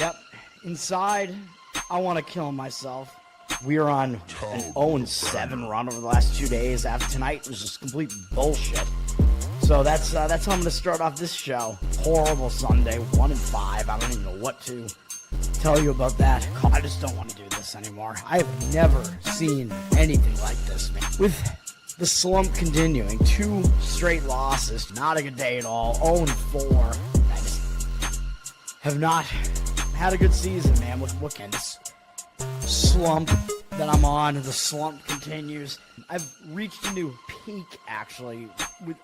Yep. Inside, I want to kill myself. We are on an 0-7 run over the last 2 days. After tonight was just complete bullshit. So that's how I'm going to start off this show. Horrible Sunday, 1-5. I don't even know what to tell you about that. I just don't want to do this anymore. I have never seen anything like this, man. With the slump continuing, 2 straight losses, not a good day at all. 0-4. I just have not had a good season, man. What kind of slump that I'm on? The slump continues. I've reached a new peak, actually.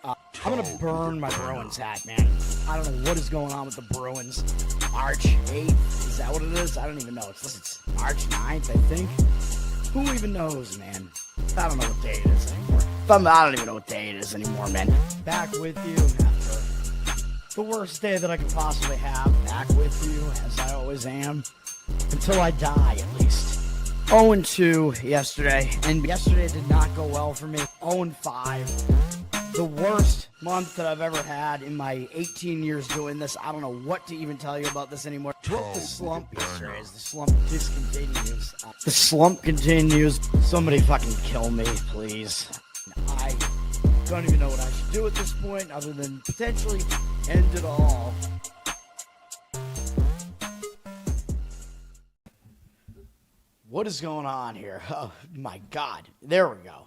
I'm going to burn my Bruins hat, man. I don't know what is going on with the Bruins. March 8th, is that what it is? I don't even know. It's March 9th, I think. Who even knows, man? I don't know what day it is anymore. I don't even know what day it is anymore, man. Back with you after the worst day that I could possibly have. Back with you, as I always am. Until I die, at least. 0-2 yesterday, and yesterday did not go well for me. 0-5. The worst month that I've ever had in my 18 years doing this. I don't know what to even tell you about this anymore. Broke the slump yesterday as the slump discontinues. The slump continues. Somebody fucking kill me, please. I don't even know what I should do at this point other than potentially end it all. What is going on here? Oh, my God. There we go.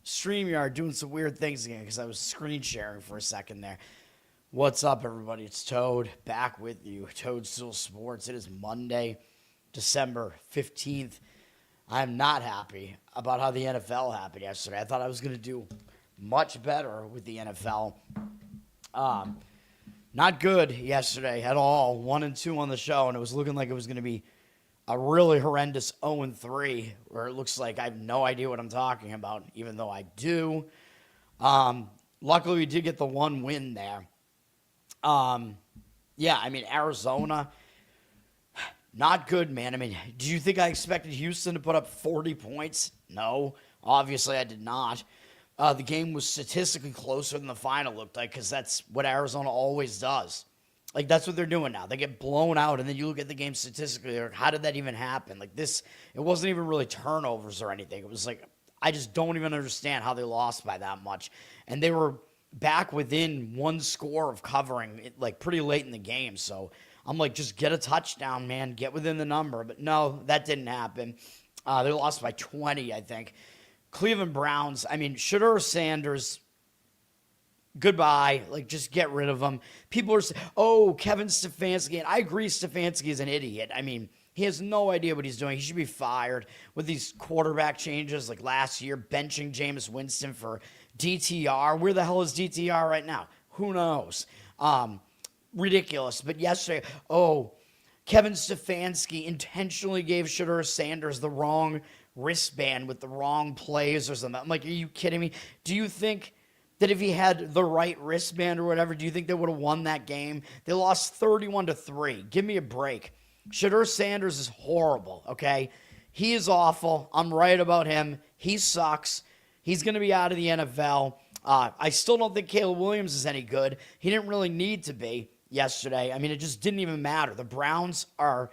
StreamYard doing some weird things again because I was screen sharing for a second there. What's up, everybody? It's Toad back with you. Toadstool Sports. It is Monday, December 15th. I'm not happy about how the NFL happened yesterday. I thought I was going to do much better with the NFL. Not good yesterday at all. 1-2 on the show, and it was looking like it was going to be a really horrendous 0-3, where it looks like I have no idea what I'm talking about, even though I do. Luckily, we did get the one win there. Yeah, I mean, Arizona, not good, man. I mean, do you think I expected Houston to put up 40 points? No, obviously I did not. The game was statistically closer than the final looked like, because that's what Arizona always does. Like, that's what they're doing now. They get blown out, and then you look at the game statistically, like, how did that even happen? Like, this, it wasn't even really turnovers or anything. It was like, I just don't even understand how they lost by that much. And they were back within one score of covering it, like, pretty late in the game. So I'm like, just get a touchdown, man. Get within the number. But no, that didn't happen. They lost by 20, I think. Cleveland Browns, I mean, Shedeur Sanders, goodbye. Like, just get rid of him. People are saying, oh, Kevin Stefanski. And I agree Stefanski is an idiot. I mean, he has no idea what he's doing. He should be fired with these quarterback changes like last year, benching Jameis Winston for DTR. Where the hell is DTR right now? Who knows? Ridiculous. But yesterday, Kevin Stefanski intentionally gave Shedeur Sanders the wrong wristband with the wrong plays or something. I'm like, are you kidding me? Do you think that if he had the right wristband or whatever, do you think they would have won that game? They lost 31-3. Give me a break. Shedeur Sanders is horrible, okay? He is awful. I'm right about him. He sucks. He's going to be out of the NFL. I still don't think Caleb Williams is any good. He didn't really need to be yesterday. I mean, it just didn't even matter. The Browns are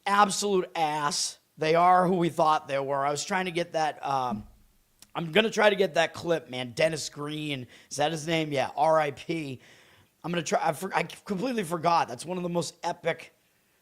absolute ass. They are who we thought they were. I was trying to get that I'm going to try to get that clip, man. Dennis Green. Is that his name? Yeah, R.I.P. I'm going to try. I completely forgot. That's one of the most epic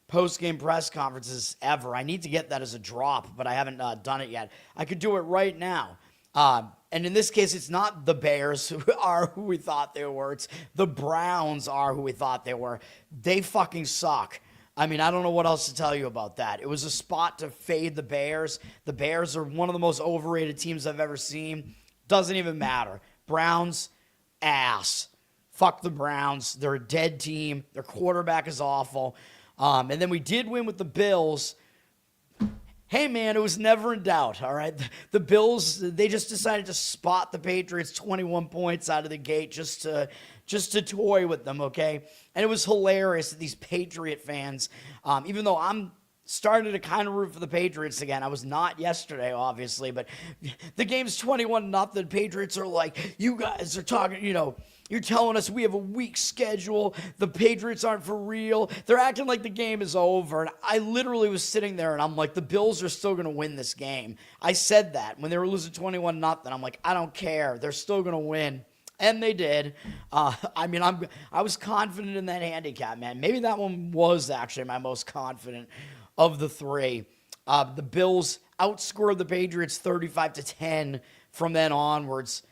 post-game press conferences ever. I need to get that as a drop, but I haven't done it yet. I could do it right now. And in this case, it's not the Bears who are who we thought they were. It's the Browns are who we thought they were. They fucking suck. I mean, I don't know what else to tell you about that. It was a spot to fade the Bears. The Bears are one of the most overrated teams I've ever seen. Doesn't even matter. Browns, ass. Fuck the Browns. They're a dead team. Their quarterback is awful. And then we did win with the Bills. Hey, man, it was never in doubt, all right? The Bills, they just decided to spot the Patriots 21 points out of the gate just to toy with them, okay? And it was hilarious that these Patriot fans, even though I'm started to kind of root for the Patriots again. I was not yesterday, obviously, but the game's 21-0. Patriots are like, you guys are talking, you're telling us we have a weak schedule. The Patriots aren't for real. They're acting like the game is over. And I literally was sitting there and I'm like, the Bills are still going to win this game. I said that when they were losing 21-0. I'm like, I don't care. They're still going to win. And they did. I was confident in that handicap, man. Maybe that one was actually my most confident of the three. The Bills outscored the Patriots 35-10 from then onwards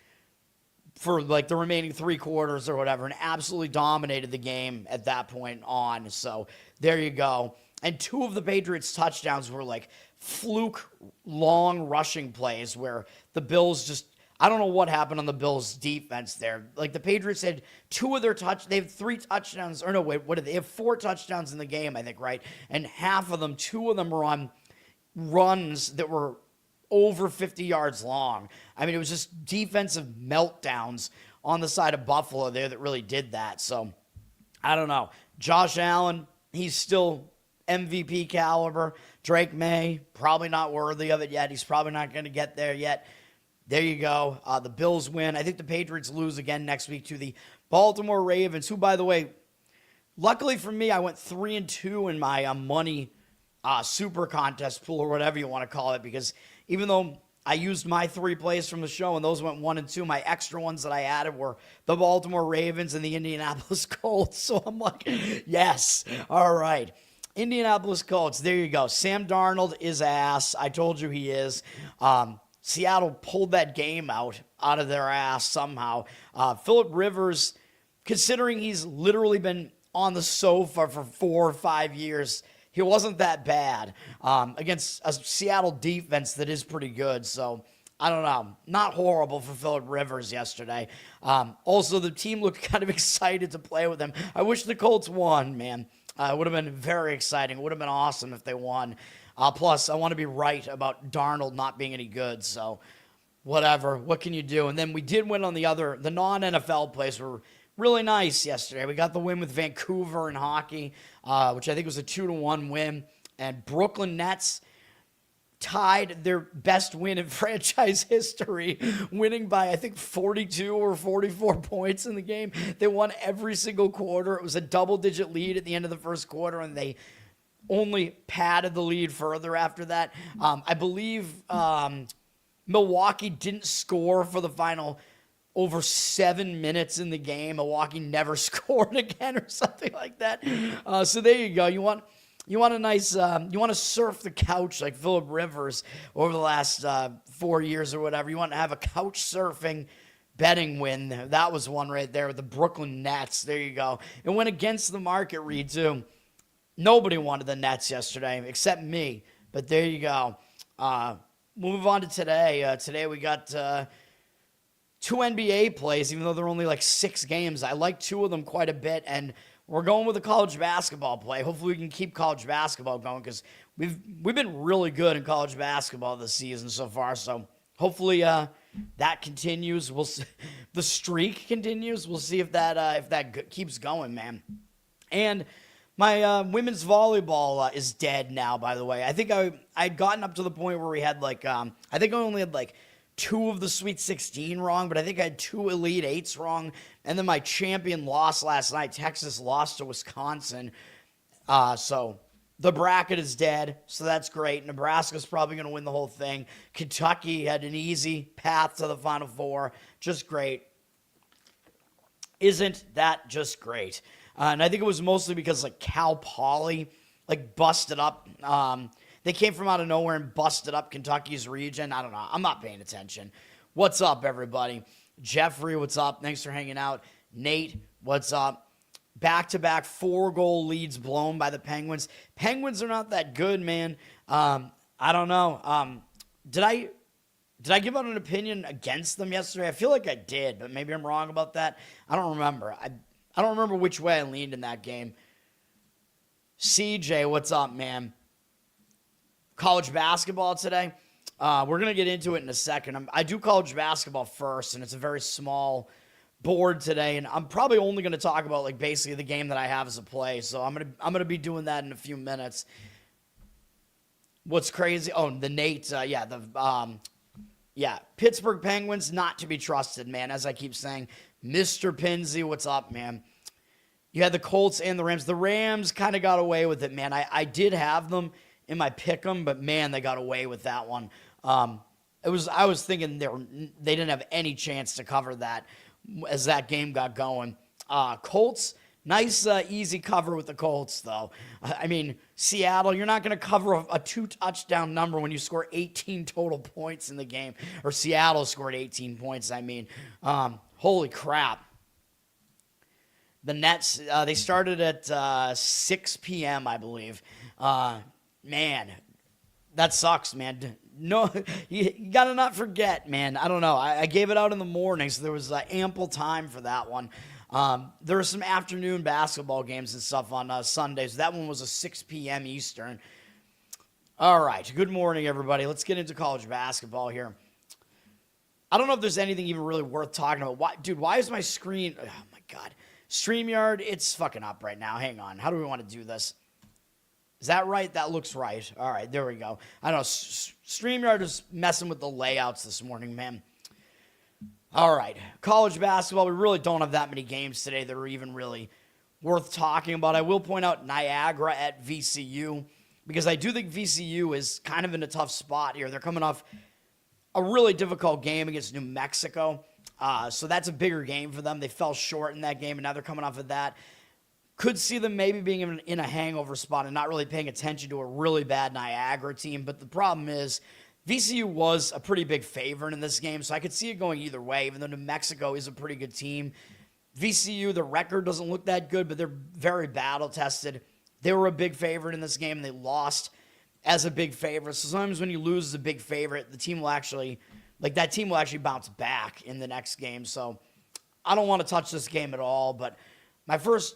for like the remaining 3 quarters or whatever, and absolutely dominated the game at that point on. So there you go. And 2 of the Patriots' touchdowns were like fluke long rushing plays where the Bills just, I don't know what happened on the Bills' defense there. Like the Patriots had 2 of their they have 3 touchdowns, or no, wait, what did they have? 4 touchdowns in the game, I think, right? And half of them, 2 of them were on runs that were over 50 yards long. I mean, it was just defensive meltdowns on the side of Buffalo there that really did that. So, I don't know. Josh Allen, he's still MVP caliber. Drake May, probably not worthy of it yet. He's probably not going to get there yet. There you go. The Bills win. I think the Patriots lose again next week to the Baltimore Ravens, who, by the way, luckily for me, I went 3-2 in my money super contest pool or whatever you want to call it, because even though I used my 3 plays from the show and those went 1-2, my extra ones that I added were the Baltimore Ravens and the Indianapolis Colts. So I'm like, yes, all right. Indianapolis Colts, there you go. Sam Darnold is ass. I told you he is. Seattle pulled that game out of their ass somehow. Phillip Rivers, considering he's literally been on the sofa for 4 or 5 years, he wasn't that bad against a Seattle defense that is pretty good. So, I don't know. Not horrible for Phillip Rivers yesterday. Also, the team looked kind of excited to play with him. I wish the Colts won, man. It would have been very exciting. It would have been awesome if they won. Plus, I want to be right about Darnold not being any good, so whatever. What can you do? And then we did win on the non-NFL plays were really nice yesterday. We got the win with Vancouver in hockey, which I think was a 2-1 win. And Brooklyn Nets tied their best win in franchise history, winning by, I think, 42 or 44 points in the game. They won every single quarter. It was a double-digit lead at the end of the first quarter, and they only padded the lead further after that. I believe Milwaukee didn't score for the final over 7 minutes in the game. Milwaukee never scored again or something like that. So there you go. You want a nice, you want to surf the couch like Phillip Rivers over the last 4 years or whatever. You want to have a couch surfing betting win. That was one right there with the Brooklyn Nets. There you go. It went against the market read too. Nobody wanted the Nets yesterday except me. But there you go. Move on to today. Today we got 2 NBA plays, even though they're only like 6 games. I like 2 of them quite a bit, and we're going with a college basketball play. Hopefully we can keep college basketball going, because we've been really good in college basketball this season so far. So hopefully that continues. We'll see. The streak continues. We'll see if that keeps going, man. And my women's volleyball is dead now, by the way. I think I'd gotten up to the point where we had like, I think I only had like 2 of the Sweet 16 wrong, but I think I had 2 Elite 8s wrong. And then my champion lost last night. Texas lost to Wisconsin. So the bracket is dead, so that's great. Nebraska's probably going to win the whole thing. Kentucky had an easy path to the Final Four. Just great. Isn't that just great? And I think it was mostly because like Cal Poly like busted up. They came from out of nowhere and busted up Kentucky's region. I don't know. I'm not paying attention. What's up, everybody? Jeffrey, what's up? Thanks for hanging out. Nate, what's up? Back-to-back 4-goal leads blown by the Penguins. Penguins are not that good, man. I don't know. Did I give out an opinion against them yesterday? I feel like I did, but maybe I'm wrong about that. I don't remember. I don't remember which way I leaned in that game. CJ, what's up, man? College basketball today. We're going to get into it in a second. I do college basketball first, and it's a very small board today, and I'm probably only going to talk about like basically the game that I have as a play, so I'm going to be doing that in a few minutes. What's crazy? Oh, the Nate, Pittsburgh Penguins, not to be trusted, man. As I keep saying, Mr. Pinsey, what's up, man? You had the Colts and the Rams. The Rams kind of got away with it, man. I did have them in my pick'em, but man, they got away with that one. I was thinking they didn't have any chance to cover that as that game got going. Colts, nice easy cover with the Colts, though. I mean, Seattle, you're not going to cover a 2-touchdown number when you score 18 total points in the game. Or Seattle scored 18 points, I mean. Holy crap. The Nets, they started at 6 p.m., I believe. Man, that sucks, man. No, you got to not forget, man. I don't know. I gave it out in the morning, so there was ample time for that one. There were some afternoon basketball games and stuff on Sundays. That one was a 6 p.m. Eastern. All right. Good morning, everybody. Let's get into college basketball here. I don't know if there's anything even really worth talking about. Why is my screen... Oh, my God. StreamYard, it's fucking up right now. Hang on. How do we want to do this? Is that right? That looks right. All right, there we go. I don't know. StreamYard is messing with the layouts this morning, man. All right. College basketball, we really don't have that many games today that are even really worth talking about. I will point out Niagara at VCU because I do think VCU is kind of in a tough spot here. They're coming off a really difficult game against New Mexico. So that's a bigger game for them. They fell short in that game, and now they're coming off of that. Could see them maybe being in a hangover spot and not really paying attention to a really bad Niagara team. But the problem is VCU was a pretty big favorite in this game, so I could see it going either way, even though New Mexico is a pretty good team. VCU, the record doesn't look that good, but they're very battle-tested. They were a big favorite in this game, and they lost as a big favorite. So sometimes when you lose as a big favorite, that team will actually bounce back in the next game. So I don't want to touch this game at all, but my first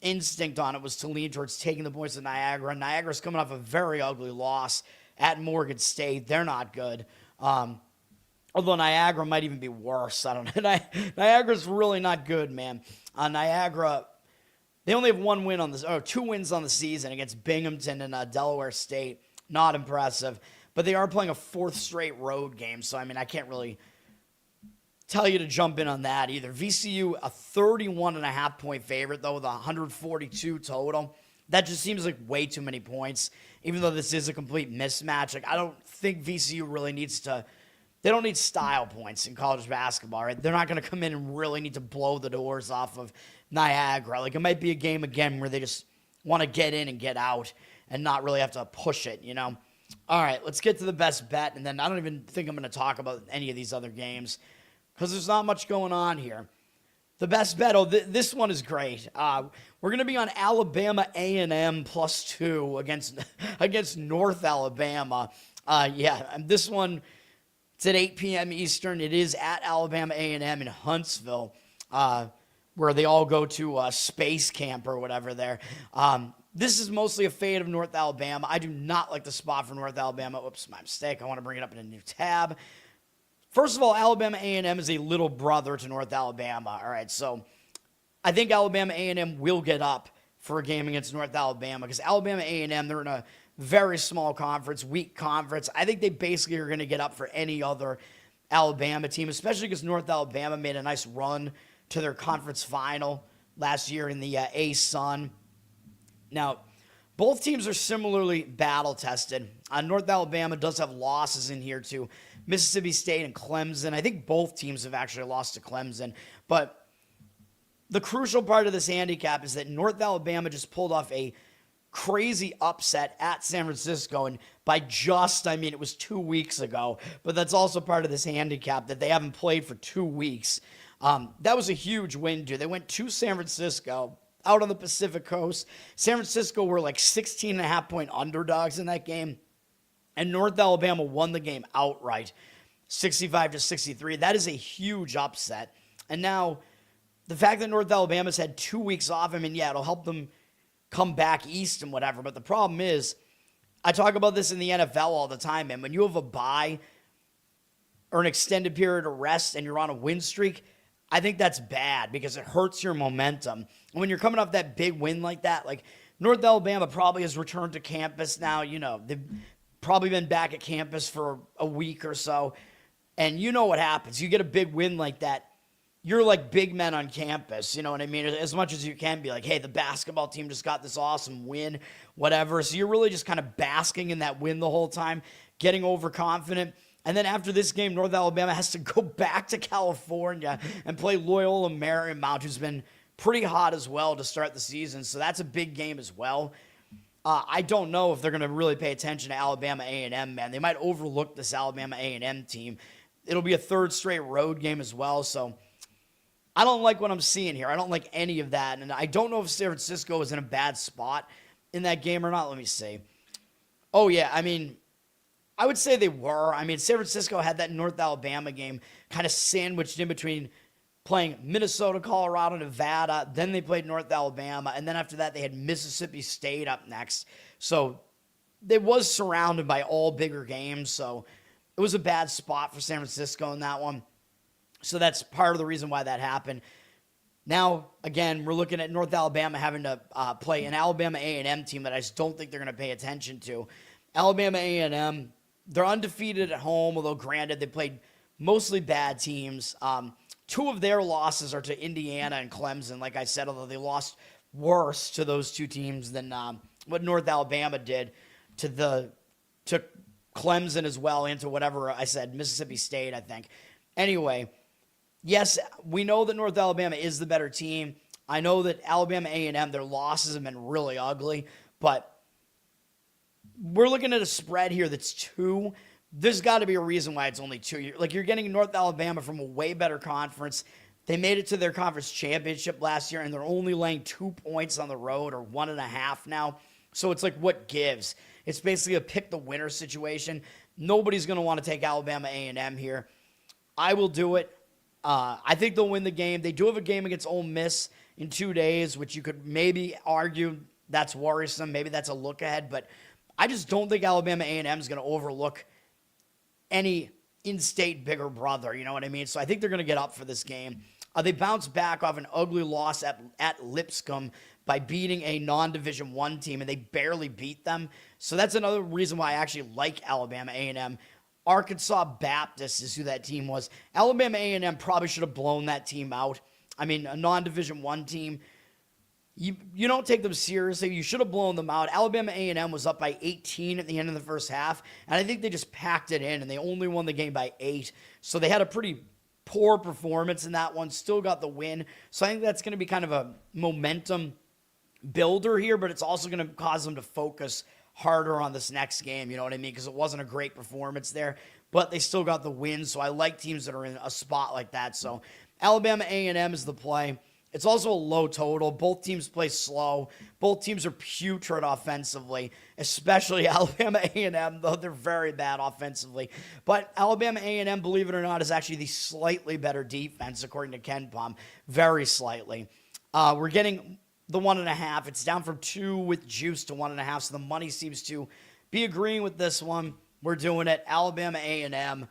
instinct on it was to lean towards taking the points of Niagara. Niagara's coming off a very ugly loss at Morgan State. They're not good. Although Niagara might even be worse. I don't know. Niagara's really not good, man. Niagara, they only have 2 wins on the season against Binghamton and Delaware State. Not impressive. But they are playing a 4th straight road game, so, I mean, I can't really tell you to jump in on that either. VCU, a 31.5-point favorite, though, with 142 total. That just seems like way too many points, even though this is a complete mismatch. Like, I don't think VCU really needs to – they don't need style points in college basketball, right? They're not going to come in and really need to blow the doors off of Niagara. Like, it might be a game, again, where they just want to get in and get out and not really have to push it, you know? All right, let's get to the best bet, and then I don't even think I'm going to talk about any of these other games because there's not much going on here. The best bet, this one is great. We're going to be on Alabama A&M +2 against North Alabama. This one, it's at 8 p.m. Eastern. It is at Alabama A&M in Huntsville, where they all go to space camp or whatever there. This is mostly a fade of North Alabama. I do not like the spot for North Alabama. Oops, my mistake. I want to bring it up in a new tab. First of all, Alabama A&M is a little brother to North Alabama. All right, so I think Alabama A&M will get up for a game against North Alabama because Alabama A&M, they're in a very small conference, weak conference. I think they basically are going to get up for any other Alabama team, especially because North Alabama made a nice run to their conference final last year in the A-Sun. Now, both teams are similarly battle-tested. North Alabama does have losses in here to Mississippi State and Clemson. I think both teams have actually lost to Clemson. But the crucial part of this handicap is that North Alabama just pulled off a crazy upset at San Francisco. And it was 2 weeks ago. But that's also part of this handicap that they haven't played for 2 weeks. That was a huge win, dude. They went to San Francisco out on the Pacific Coast. San Francisco were like 16.5-point underdogs in that game. And North Alabama won the game outright, 65-63. That is a huge upset. And now, the fact that North Alabama's had 2 weeks off, I mean, yeah, it'll help them come back east and whatever. But the problem is, I talk about this in the NFL all the time, man. When you have a bye or an extended period of rest and you're on a win streak, I think that's bad because it hurts your momentum. And when you're coming off that big win like that, like North Alabama probably has returned to campus now, you know, they've probably been back at campus for a week or so. And you know what happens. You get a big win like that. You're like big men on campus, you know what I mean? As much as you can be like, hey, the basketball team just got this awesome win, whatever. So you're really just kind of basking in that win the whole time, getting overconfident. And then after this game, North Alabama has to go back to California and play Loyola Marymount, who's been pretty hot as well to start the season. So that's a big game as well. I don't know if they're going to really pay attention to Alabama A&M, man. They might overlook this Alabama A&M team. It'll be a third straight road game as well, so I don't like what I'm seeing here. I don't like any of that, and I don't know if San Francisco is in a bad spot in that game or not. Let me see. Oh, yeah, I mean, I would say they were. I mean, San Francisco had that North Alabama game kind of sandwiched in between playing Minnesota, Colorado, Nevada. Then they played North Alabama, and then after that they had Mississippi State up next. So they was surrounded by all bigger games, so it was a bad spot for San Francisco in that one. So that's part of the reason why that happened. Now, again, we're looking at North Alabama having to play an Alabama A&M team that I just don't think they're going to pay attention to. Alabama A&M, they're undefeated at home, although granted they played mostly bad teams. Two of their losses are to Indiana and Clemson, like I said, although they lost worse to those two teams than what North Alabama did to Clemson as well, into whatever I said, Mississippi State, I think. Anyway, yes, we know that North Alabama is the better team. I know that Alabama A&M, their losses have been really ugly, but we're looking at a spread here that's 2. There's got to be a reason why it's only 2. You're getting North Alabama from a way better conference. They made it to their conference championship last year, and they're only laying 2 points on the road, or 1.5 now. So it's like, what gives? It's basically a pick-the-winner situation. Nobody's going to want to take Alabama A&M here. I will do it. I think they'll win the game. They do have a game against Ole Miss in 2 days, which you could maybe argue that's worrisome. Maybe that's a look ahead, but I just don't think Alabama A&M is going to overlook any in-state bigger brother, you know what I mean? So I think they're going to get up for this game. They bounced back off an ugly loss at Lipscomb by beating a non-Division I team, and they barely beat them. So that's another reason why I actually like Alabama A&M. Arkansas Baptist is who that team was. Alabama A&M probably should have blown that team out. I mean, a non-Division I team, you don't take them seriously. You should have blown them out. Alabama A&M was up by 18 at the end of the first half, and I think they just packed it in, and they only won the game by 8. So they had a pretty poor performance in that one, still got the win. So I think that's going to be kind of a momentum builder here, but it's also going to cause them to focus harder on this next game, you know what I mean? Because it wasn't a great performance there, but they still got the win. So I like teams that are in a spot like that. So Alabama A&M is the play. It's also a low total. Both teams play slow. Both teams are putrid offensively, especially Alabama A&M, though they're very bad offensively. But Alabama A&M, believe it or not, is actually the slightly better defense, according to Ken Pom. Very slightly. We're getting the 1.5. It's down from 2 with juice to 1.5, so the money seems to be agreeing with this one. We're doing it. Alabama A&M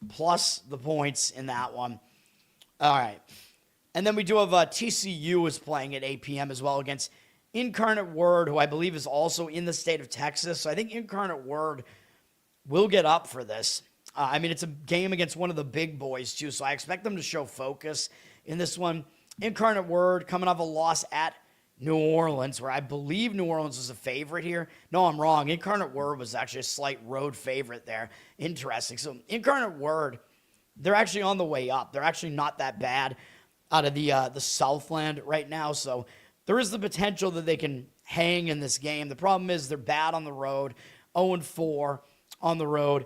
plus the points in that one. All right. And then we do have TCU is playing at 8 p.m. as well against Incarnate Word, who I believe is also in the state of Texas. So I think Incarnate Word will get up for this. I mean, it's a game against one of the big boys, too, so I expect them to show focus in this one. Incarnate Word coming off a loss at New Orleans, where I believe New Orleans was a favorite here. No, I'm wrong. Incarnate Word was actually a slight road favorite there. Interesting. So Incarnate Word, they're actually on the way up. They're actually not that bad out of the Southland right now. So there is the potential that they can hang in this game. The problem is they're bad on the road, 0-4 on the road.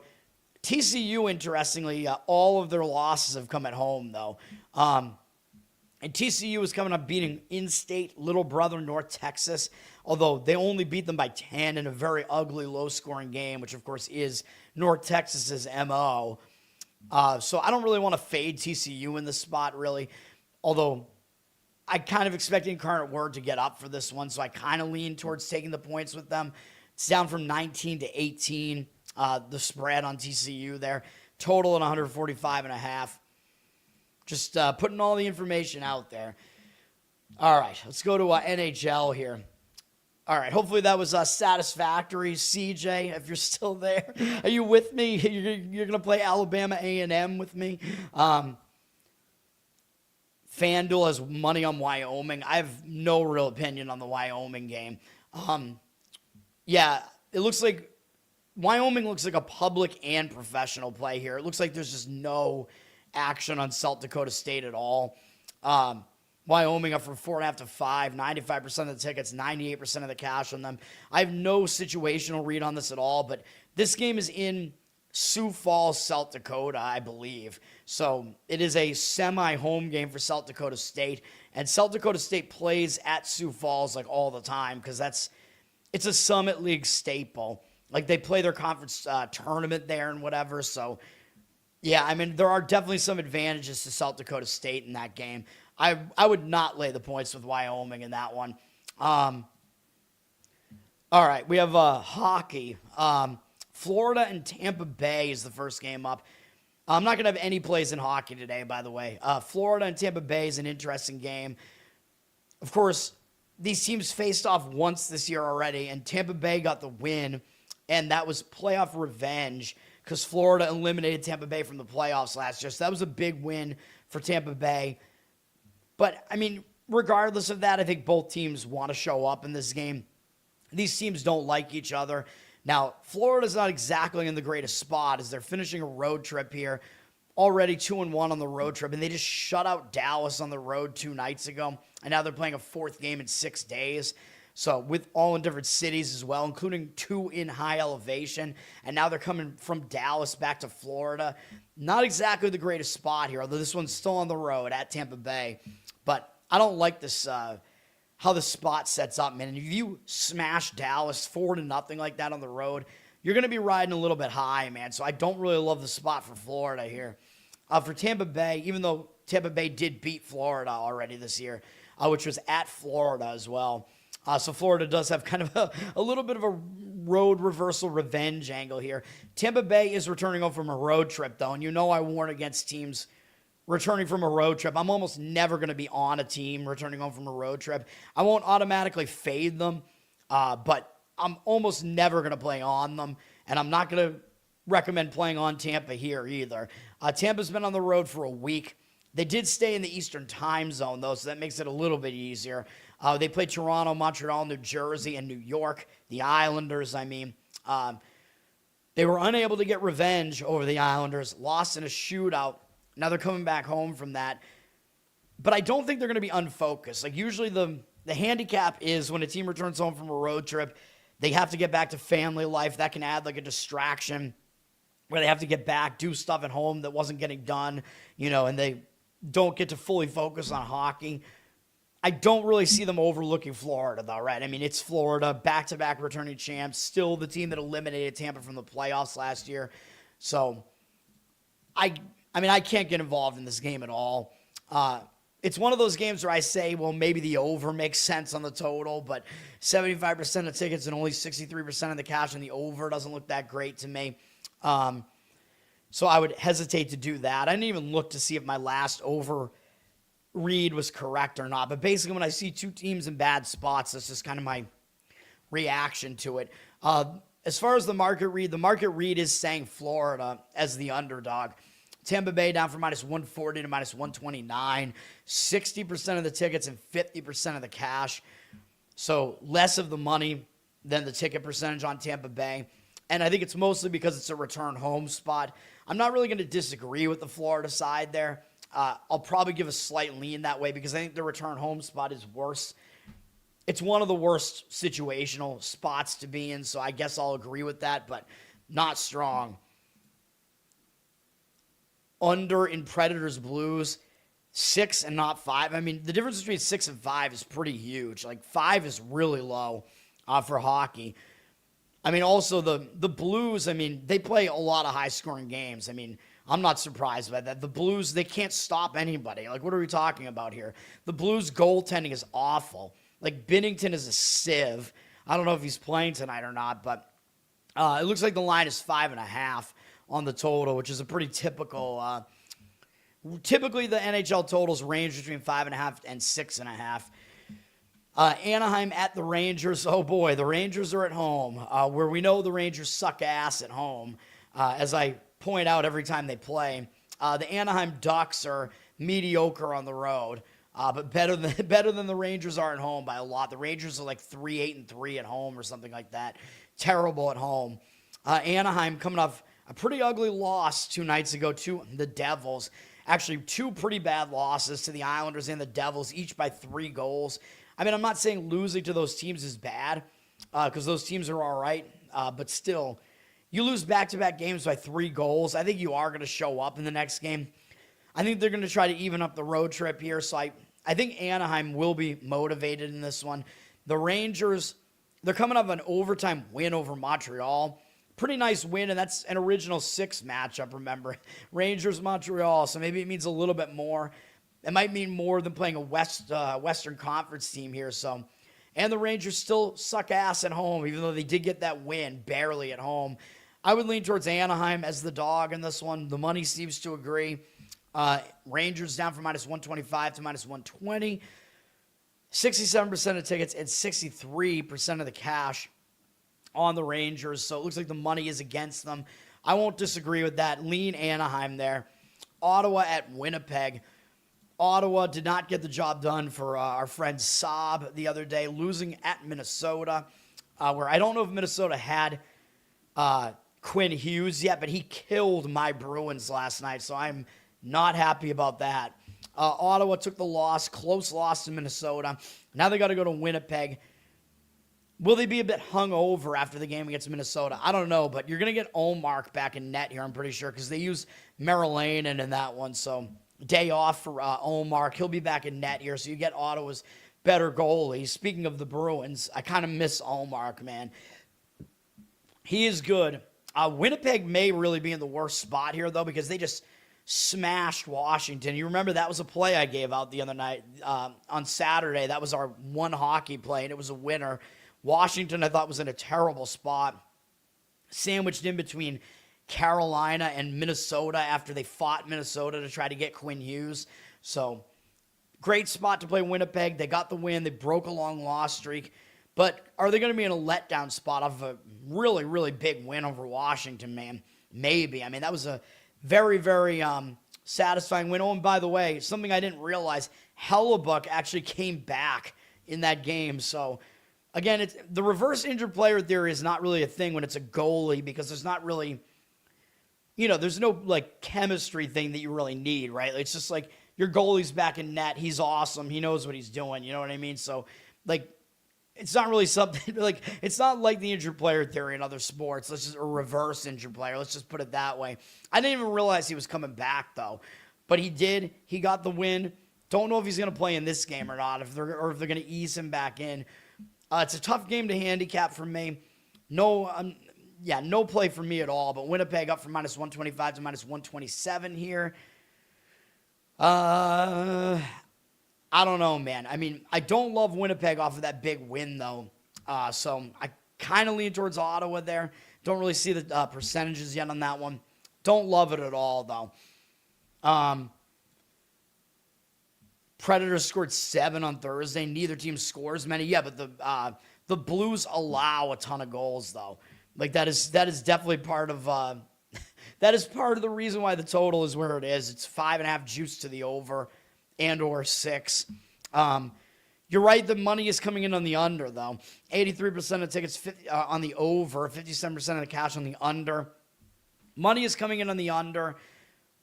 TCU, interestingly, all of their losses have come at home, though. And TCU is coming up beating in-state little brother North Texas, although they only beat them by 10 in a very ugly, low-scoring game, which, of course, is North Texas's MO. So I don't really want to fade TCU in this spot, really, although I kind of expect Incarnate Word to get up for this one, so I kind of lean towards taking the points with them. It's down from 19 to 18, the spread on TCU there. Total at 145.5. Just putting all the information out there. All right, let's go to NHL here. All right. Hopefully that was satisfactory, CJ. If you're still there, are you with me? You're gonna play Alabama A&M with me. FanDuel has money on Wyoming. I have no real opinion on the Wyoming game. Yeah, it looks like Wyoming looks like a public and professional play here. It looks like there's just no action on South Dakota State at all. Wyoming up from 4.5 to 5, 95% of the tickets, 98% of the cash on them. I have no situational read on this at all, but this game is in Sioux Falls, South Dakota, I believe. So it is a semi-home game for South Dakota State, and South Dakota State plays at Sioux Falls like all the time because it's a Summit League staple. Like they play their conference tournament there and whatever. So yeah, I mean there are definitely some advantages to South Dakota State in that game. I would not lay the points with Wyoming in that one. All right, we have hockey. Florida and Tampa Bay is the first game up. I'm not going to have any plays in hockey today, by the way. Florida and Tampa Bay is an interesting game. Of course, these teams faced off once this year already, and Tampa Bay got the win, and that was playoff revenge because Florida eliminated Tampa Bay from the playoffs last year. So that was a big win for Tampa Bay. But, I mean, regardless of that, I think both teams want to show up in this game. These teams don't like each other. Now, Florida's not exactly in the greatest spot as they're finishing a road trip here, already 2-1 on the road trip, and they just shut out Dallas on the road 2 nights ago, and now they're playing a 4th game in 6 days. So with all in different cities as well, including 2 in high elevation, and now they're coming from Dallas back to Florida. Not exactly the greatest spot here, although this one's still on the road at Tampa Bay. But I don't like this how the spot sets up, man. And if you smash Dallas 4-0 like that on the road, you're going to be riding a little bit high, man. So I don't really love the spot for Florida here. For Tampa Bay, even though Tampa Bay did beat Florida already this year, which was at Florida as well. So Florida does have kind of a little bit of a road reversal revenge angle here. Tampa Bay is returning home from a road trip, though, and you know I warn against teams returning from a road trip. I'm almost never going to be on a team returning home from a road trip. I won't automatically fade them, but I'm almost never going to play on them, and I'm not going to recommend playing on Tampa here either. Tampa's been on the road for a week. They did stay in the Eastern time zone, though, so that makes it a little bit easier. They played Toronto, Montreal, New Jersey, and New York, the Islanders, I mean. They were unable to get revenge over the Islanders, lost in a shootout. Now they're coming back home from that. But I don't think they're going to be unfocused. Like usually the handicap is when a team returns home from a road trip, they have to get back to family life. That can add like a distraction where they have to get back, do stuff at home that wasn't getting done, and they don't get to fully focus on hockey. I don't really see them overlooking Florida, though, right? I mean, it's Florida, back-to-back returning champs, still the team that eliminated Tampa from the playoffs last year. So, I can't get involved in this game at all. It's one of those games where I say, well, maybe the over makes sense on the total, but 75% of tickets and only 63% of the cash on the over doesn't look that great to me. So I would hesitate to do that. I didn't even look to see if my last over read was correct or not. But basically, when I see 2 teams in bad spots, that's just kind of my reaction to it. As far as the market read is saying Florida as the underdog. Tampa Bay down from -140 to -129. 60% of the tickets and 50% of the cash. So less of the money than the ticket percentage on Tampa Bay. And I think it's mostly because it's a return home spot. I'm not really going to disagree with the Florida side there. I'll probably give a slight lean that way because I think the return home spot is worse. It's one of the worst situational spots to be in, so I guess I'll agree with that, but not strong. Under in Predators Blues, 6 and not 5. I mean, the difference between 6 and 5 is pretty huge. Like 5 is really low for hockey. I mean, also the Blues, I mean, they play a lot of high-scoring games. I mean, I'm not surprised by that. The Blues, they can't stop anybody. Like, what are we talking about here? The Blues' goaltending is awful. Like, Binnington is a sieve. I don't know if he's playing tonight or not, but it looks like the line is 5.5 on the total, which is a pretty typical. Typically, the NHL totals range between 5.5 and 6.5. Anaheim at the Rangers. Oh boy, the Rangers are at home, where we know the Rangers suck ass at home, as I point out every time they play. The Anaheim Ducks are mediocre on the road, but better than the Rangers are at home by a lot. The Rangers are like 3-8-3 at home or something like that. Terrible at home. Anaheim coming off a pretty ugly loss 2 nights ago to the Devils. Actually, 2 pretty bad losses to the Islanders and the Devils, each by 3 goals. I mean, I'm not saying losing to those teams is bad, because those teams are all right, but still, you lose back-to-back games by 3 goals. I think you are going to show up in the next game. I think they're going to try to even up the road trip here, so I think Anaheim will be motivated in this one. The Rangers, they're coming off an overtime win over Montreal. Pretty nice win, and that's an original 6 matchup, remember. Rangers-Montreal, so maybe it means a little bit more. It might mean more than playing a Western Conference team here. So, and the Rangers still suck ass at home, even though they did get that win barely at home. I would lean towards Anaheim as the dog in this one. The money seems to agree. Rangers down from -125 to -120. 67% of tickets and 63% of the cash on the Rangers. So it looks like the money is against them. I won't disagree with that. Lean Anaheim there. Ottawa at Winnipeg. Ottawa did not get the job done for our friend Saab the other day, losing at Minnesota, where I don't know if Minnesota had Quinn Hughes yet, but he killed my Bruins last night, so I'm not happy about that. Ottawa took the loss, close loss to Minnesota. Now they got to go to Winnipeg. Will they be a bit hungover after the game against Minnesota? I don't know, but you're going to get Olmark back in net here, I'm pretty sure, because they use Merrillanen in that one, so day off for Olmark. He'll be back in net here, so you get Ottawa's better goalie. Speaking of the Bruins, I kind of miss Olmark, man. He is good. Winnipeg may really be in the worst spot here, though, because they just smashed Washington. You remember that was a play I gave out the other night on Saturday. That was our one hockey play, and it was a winner. Washington, I thought, was in a terrible spot, sandwiched in between Carolina and Minnesota after they fought Minnesota to try to get Quinn Hughes. So, great spot to play Winnipeg. They got the win. They broke a long loss streak. But are they going to be in a letdown spot off of a really, really big win over Washington, man? Maybe. I mean, that was a very, very satisfying win. Oh, and by the way, something I didn't realize, Hellebuck actually came back in that game. So, again, the reverse injured player theory is not really a thing when it's a goalie, because there's not really, there's no, chemistry thing that you really need, right? It's just like your goalie's back in net. He's awesome. He knows what he's doing. You know what I mean? So, it's not really something, it's not like the injured player theory in other sports. A reverse injured player. Let's just put it that way. I didn't even realize he was coming back, though. But he did. He got the win. Don't know if he's going to play in this game or not, if they're going to ease him back in. It's a tough game to handicap for me. No play for me at all. But Winnipeg up from -125 to -127 here. I don't know, man. I mean, I don't love Winnipeg off of that big win, though. So I kind of lean towards Ottawa there. Don't really see the percentages yet on that one. Don't love it at all, though. Predators scored 7 on Thursday. Neither team scores many. Yeah, but the Blues allow a ton of goals, though. That is definitely part of that is part of the reason why the total is where it is. It's 5.5 juice to the over and or 6. You're right, the money is coming in on the under, though. 83% of tickets on the over, 57% of the cash on the under. Money is coming in on the under.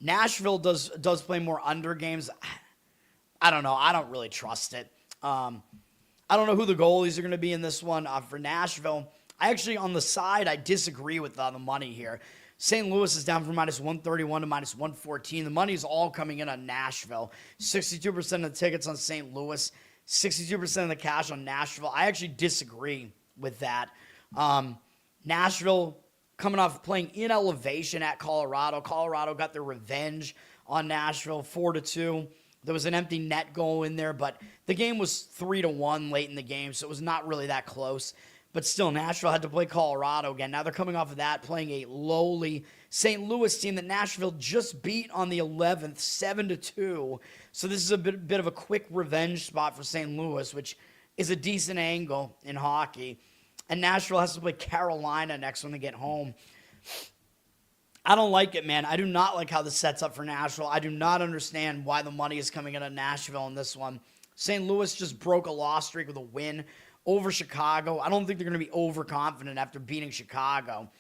Nashville does play more under games. I don't know. I don't really trust it. I don't know who the goalies are going to be in this one. For Nashville, I actually, on the side, I disagree with the money here. St. Louis is down from -131 to -114. The money is all coming in on Nashville. 62% of the tickets on St. Louis, 62% of the cash on Nashville. I actually disagree with that. Nashville coming off playing in elevation at Colorado. Colorado got their revenge on Nashville, 4-2. There was an empty net goal in there, but the game was 3-1 late in the game, so it was not really that close. But still, Nashville had to play Colorado again. Now they're coming off of that, playing a lowly St. Louis team that Nashville just beat on the 11th, 7-2. So this is a bit of a quick revenge spot for St. Louis, which is a decent angle in hockey. And Nashville has to play Carolina next when they get home. I don't like it, man. I do not like how this sets up for Nashville. I do not understand why the money is coming in at Nashville in this one. St. Louis just broke a loss streak with a win over Chicago. I don't think they're going to be overconfident after beating Chicago.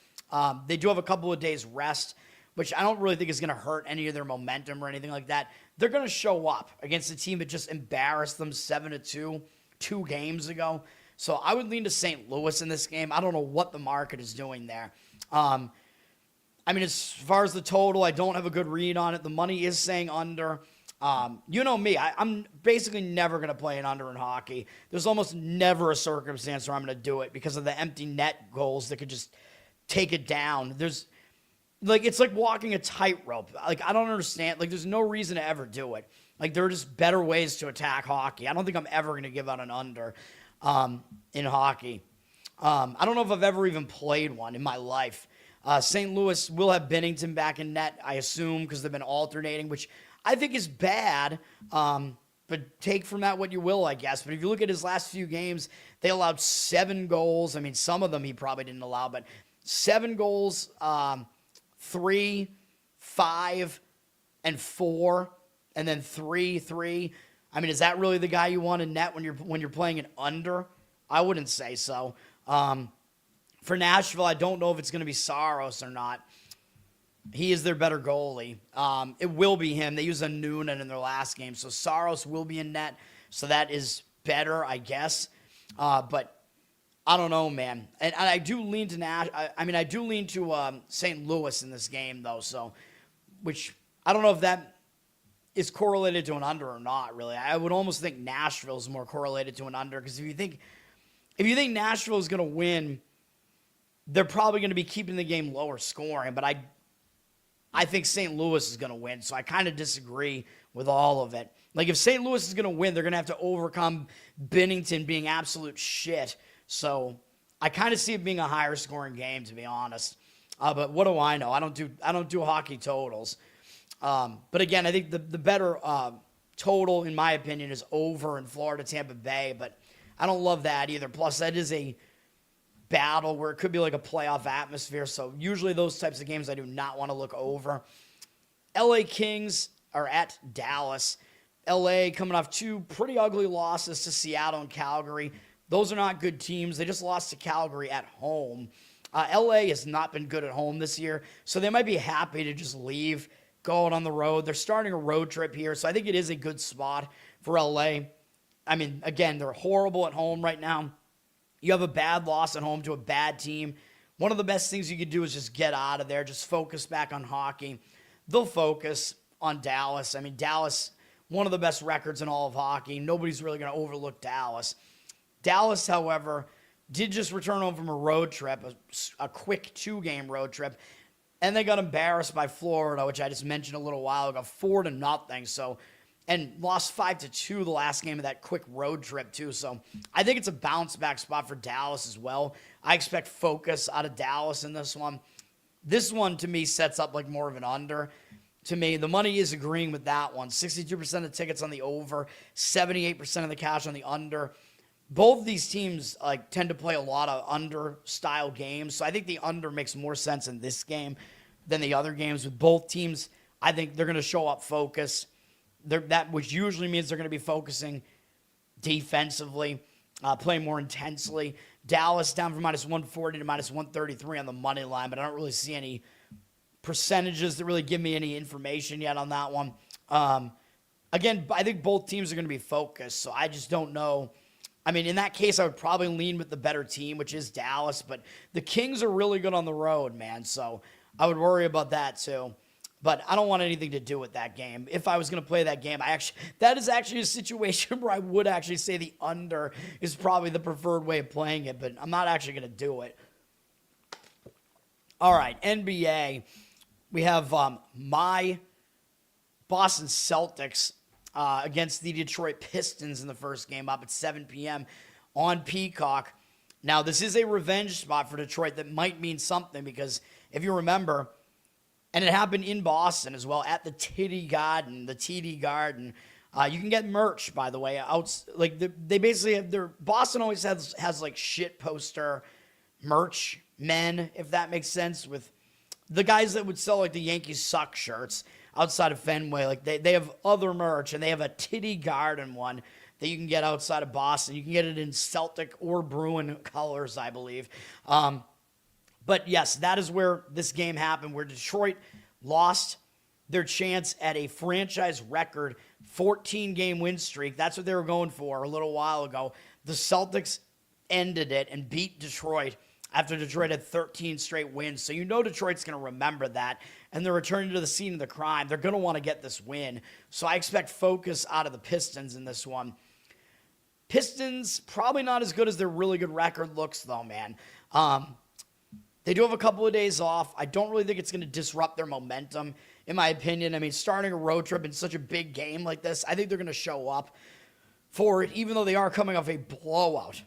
They do have a couple of days rest, which I don't really think is going to hurt any of their momentum or anything like that. They're going to show up against a team that just embarrassed them 7-2 2 games ago. So I would lean to St. Louis in this game. I don't know what the market is doing there. I mean, as far as the total, I don't have a good read on it. The money is saying under. You know me. I'm basically never going to play an under in hockey. There's almost never a circumstance where I'm going to do it because of the empty net goals that could just take it down. It's like walking a tightrope. Like, I don't understand. Like, there's no reason to ever do it. Like, there are just better ways to attack hockey. I don't think I'm ever going to give out an under in hockey. I don't know if I've ever even played one in my life. St. Louis will have Binnington back in net, I assume, because they've been alternating, which I think is bad. But take from that what you will, I guess. But if you look at his last few games, they allowed 7 goals. I mean, some of them he probably didn't allow, but 7 goals, 3, 5, and 4, and then 3. I mean, is that really the guy you want in net when you're playing an under? I wouldn't say so. For Nashville, I don't know if it's going to be Saros or not. He is their better goalie. It will be him. They used a Noonan in their last game, so Saros will be in net. So that is better, I guess. But I don't know, man. And I do lean to I do lean to St. Louis in this game, though. So, which I don't know if that is correlated to an under or not. Really, I would almost think Nashville is more correlated to an under because if you think Nashville is going to win, they're probably going to be keeping the game lower scoring, but I think St. Louis is going to win, so I kind of disagree with all of it. Like, if St. Louis is going to win, they're going to have to overcome Binnington being absolute shit. So I kind of see it being a higher scoring game, to be honest. But what do I know? I don't do hockey totals. But again, I think the better total, in my opinion, is over in Florida, Tampa Bay, but I don't love that either. Plus, that is a battle where it could be like a playoff atmosphere. So usually those types of games I do not want to look over. LA Kings are at Dallas. LA coming off 2 pretty ugly losses to Seattle and Calgary. Those are not good teams. They just lost to Calgary at home. LA has not been good at home this year, so they might be happy to just leave, go out on the road. They're starting a road trip here, so I think it is a good spot for LA. I mean, again, they're horrible at home right now. You have a bad loss at home to a bad team. One of the best things you could do is just get out of there, just focus back on hockey. They'll focus on Dallas. I mean, Dallas, one of the best records in all of hockey. Nobody's really going to overlook Dallas. Dallas, however, did just return home from a road trip, a quick 2-game road trip, and they got embarrassed by Florida, which I just mentioned a little while ago, 4-0. So, and lost 5-2 the last game of that quick road trip, too. So I think it's a bounce-back spot for Dallas as well. I expect focus out of Dallas in this one. This one, to me, sets up like more of an under. To me, the money is agreeing with that one. 62% of tickets on the over, 78% of the cash on the under. Both of these teams tend to play a lot of under-style games, so I think the under makes more sense in this game than the other games. With both teams, I think they're going to show up focus. Which usually means they're going to be focusing defensively, playing more intensely. Dallas down from -140 to -133 on the money line, but I don't really see any percentages that really give me any information yet on that one. Again, I think both teams are going to be focused, so I just don't know. I mean, in that case, I would probably lean with the better team, which is Dallas, but the Kings are really good on the road, man, so I would worry about that too. But I don't want anything to do with that game. If I was going to play that game, that is actually a situation where I would actually say the under is probably the preferred way of playing it, but I'm not actually going to do it. All right, NBA. We have my Boston Celtics against the Detroit Pistons in the first game up at 7 p.m. on Peacock. Now, this is a revenge spot for Detroit that might mean something because if you remember, and it happened in Boston as well at the TD Garden. You can get merch, by the way. They basically have Boston always has like shit poster merch men, if that makes sense, with the guys that would sell like the Yankees suck shirts outside of Fenway. Like they have other merch, and they have a Titty Garden one that you can get outside of Boston. You can get it in Celtic or Bruin colors, I believe. But yes, that is where this game happened, where Detroit lost their chance at a franchise record 14-game win streak. That's what they were going for a little while ago. The Celtics ended it and beat Detroit after Detroit had 13 straight wins. So you know Detroit's going to remember that, and they're returning to the scene of the crime. They're going to want to get this win. So I expect focus out of the Pistons in this one. Pistons, probably not as good as their really good record looks, though, man. They do have a couple of days off. I don't really think it's going to disrupt their momentum, in my opinion. I mean, starting a road trip in such a big game like this, I think they're going to show up for it, even though they are coming off a blowout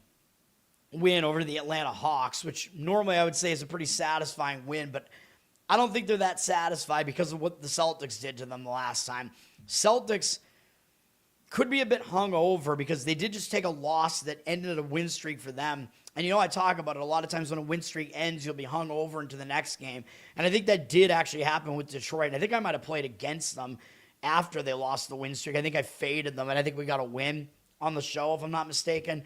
win over the Atlanta Hawks, which normally I would say is a pretty satisfying win, but I don't think they're that satisfied because of what the Celtics did to them the last time. Celtics could be a bit hungover because they did just take a loss that ended a win streak for them. And I talk about it a lot of times when a win streak ends, you'll be hung over into the next game. And I think that did actually happen with Detroit. And I think I might have played against them after they lost the win streak. I think I faded them, and I think we got a win on the show, if I'm not mistaken.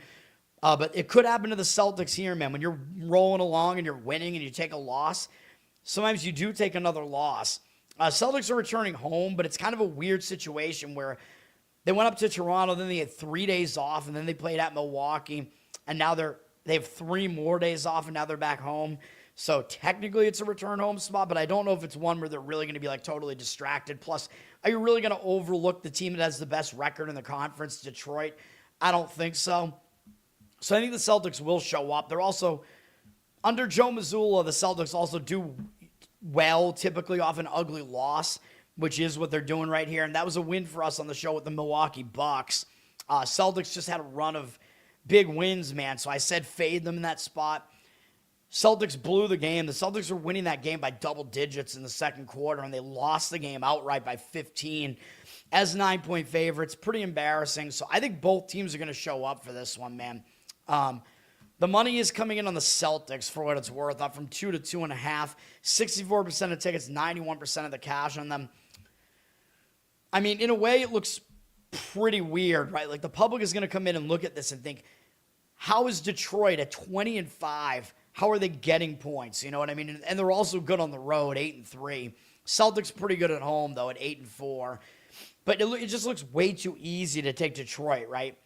But it could happen to the Celtics here, man. When you're rolling along and you're winning and you take a loss, sometimes you do take another loss. Celtics are returning home, but it's kind of a weird situation where they went up to Toronto, then they had 3 days off, and then they played at Milwaukee, and now they have 3 more days off, and now they're back home. So technically it's a return home spot, but I don't know if it's one where they're really going to be like totally distracted. Plus, are you really going to overlook the team that has the best record in the conference, Detroit? I don't think so. So I think the Celtics will show up. They're also, under Joe Mazzulla, the Celtics also do well, typically off an ugly loss, which is what they're doing right here. And that was a win for us on the show with the Milwaukee Bucks. Celtics just had a run of big wins, man. So I said fade them in that spot. Celtics blew the game. The Celtics were winning that game by double digits in the second quarter, and they lost the game outright by 15 as 9-point favorites. Pretty embarrassing. So I think both teams are going to show up for this one, man. The money is coming in on the Celtics for what it's worth, up from 2 to 2.5. 64% of tickets, 91% of the cash on them. I mean, in a way, it looks pretty weird, right? Like, the public is going to come in and look at this and think, how is Detroit at 20-5? How are they getting points? You know what I mean? And they're also good on the road, 8-3. Celtics pretty good at home, though, at 8-4. But it just looks way too easy to take Detroit, right?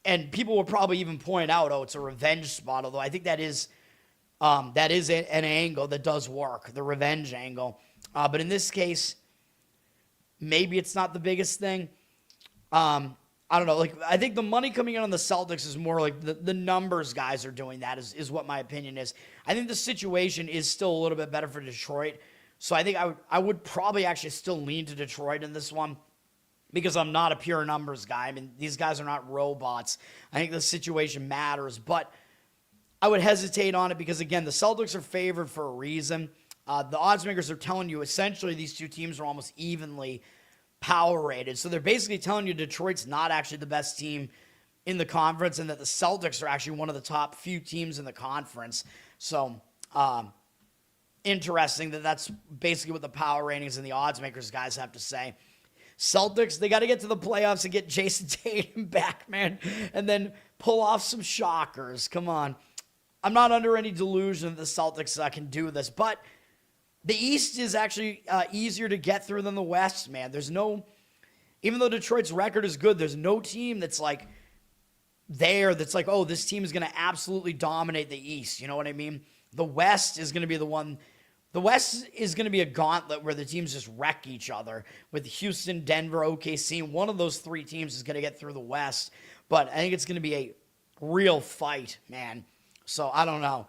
And people will probably even point out, oh, it's a revenge spot, although I think that is an angle that does work, the revenge angle. But in this case, maybe it's not the biggest thing. I don't know. Like, I think the money coming in on the Celtics is more like the numbers guys are doing that is what my opinion is. I think the situation is still a little bit better for Detroit. So I think I would probably actually still lean to Detroit in this one, because I'm not a pure numbers guy. I mean, these guys are not robots. I think the situation matters, but I would hesitate on it because, again, the Celtics are favored for a reason. The odds makers are telling you essentially these two teams are almost evenly power rated. So they're basically telling you Detroit's not actually the best team in the conference and that the Celtics are actually one of the top few teams in the conference. So interesting that's basically what the power ratings and the odds makers guys have to say. Celtics, they got to get to the playoffs and get Jason Tatum back, man, and then pull off some shockers. Come on. I'm not under any delusion that the Celtics can do this, but the East is actually easier to get through than the West, man. Even though Detroit's record is good, there's no team that's like that's like, oh, this team is going to absolutely dominate the East. You know what I mean? The West is going to be the one. The West is going to be a gauntlet where the teams just wreck each other with Houston, Denver, OKC. One of those three teams is going to get through the West, but I think it's going to be a real fight, man. So I don't know.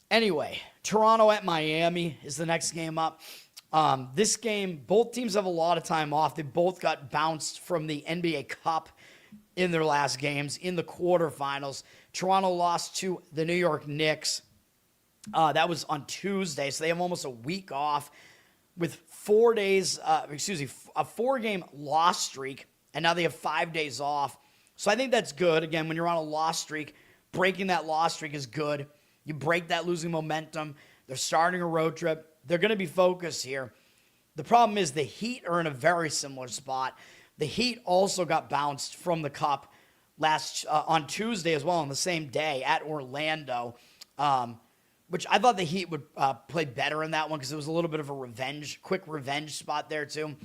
Anyway, Toronto at Miami is the next game up. This game, both teams have a lot of time off. They both got bounced from the NBA Cup in their last games in the quarterfinals. Toronto lost to the New York Knicks. That was on Tuesday, so they have almost a week off. with 4 days, a 4-game loss streak, and now they have 5 days off. So I think that's good. Again, when you're on a loss streak, breaking that loss streak is good. You break that losing momentum. They're starting a road trip. They're going to be focused here. The problem is the Heat are in a very similar spot. The Heat also got bounced from the Cup on Tuesday as well, on the same day at Orlando, which I thought the Heat would play better in that one because it was a little bit of a quick revenge spot there too.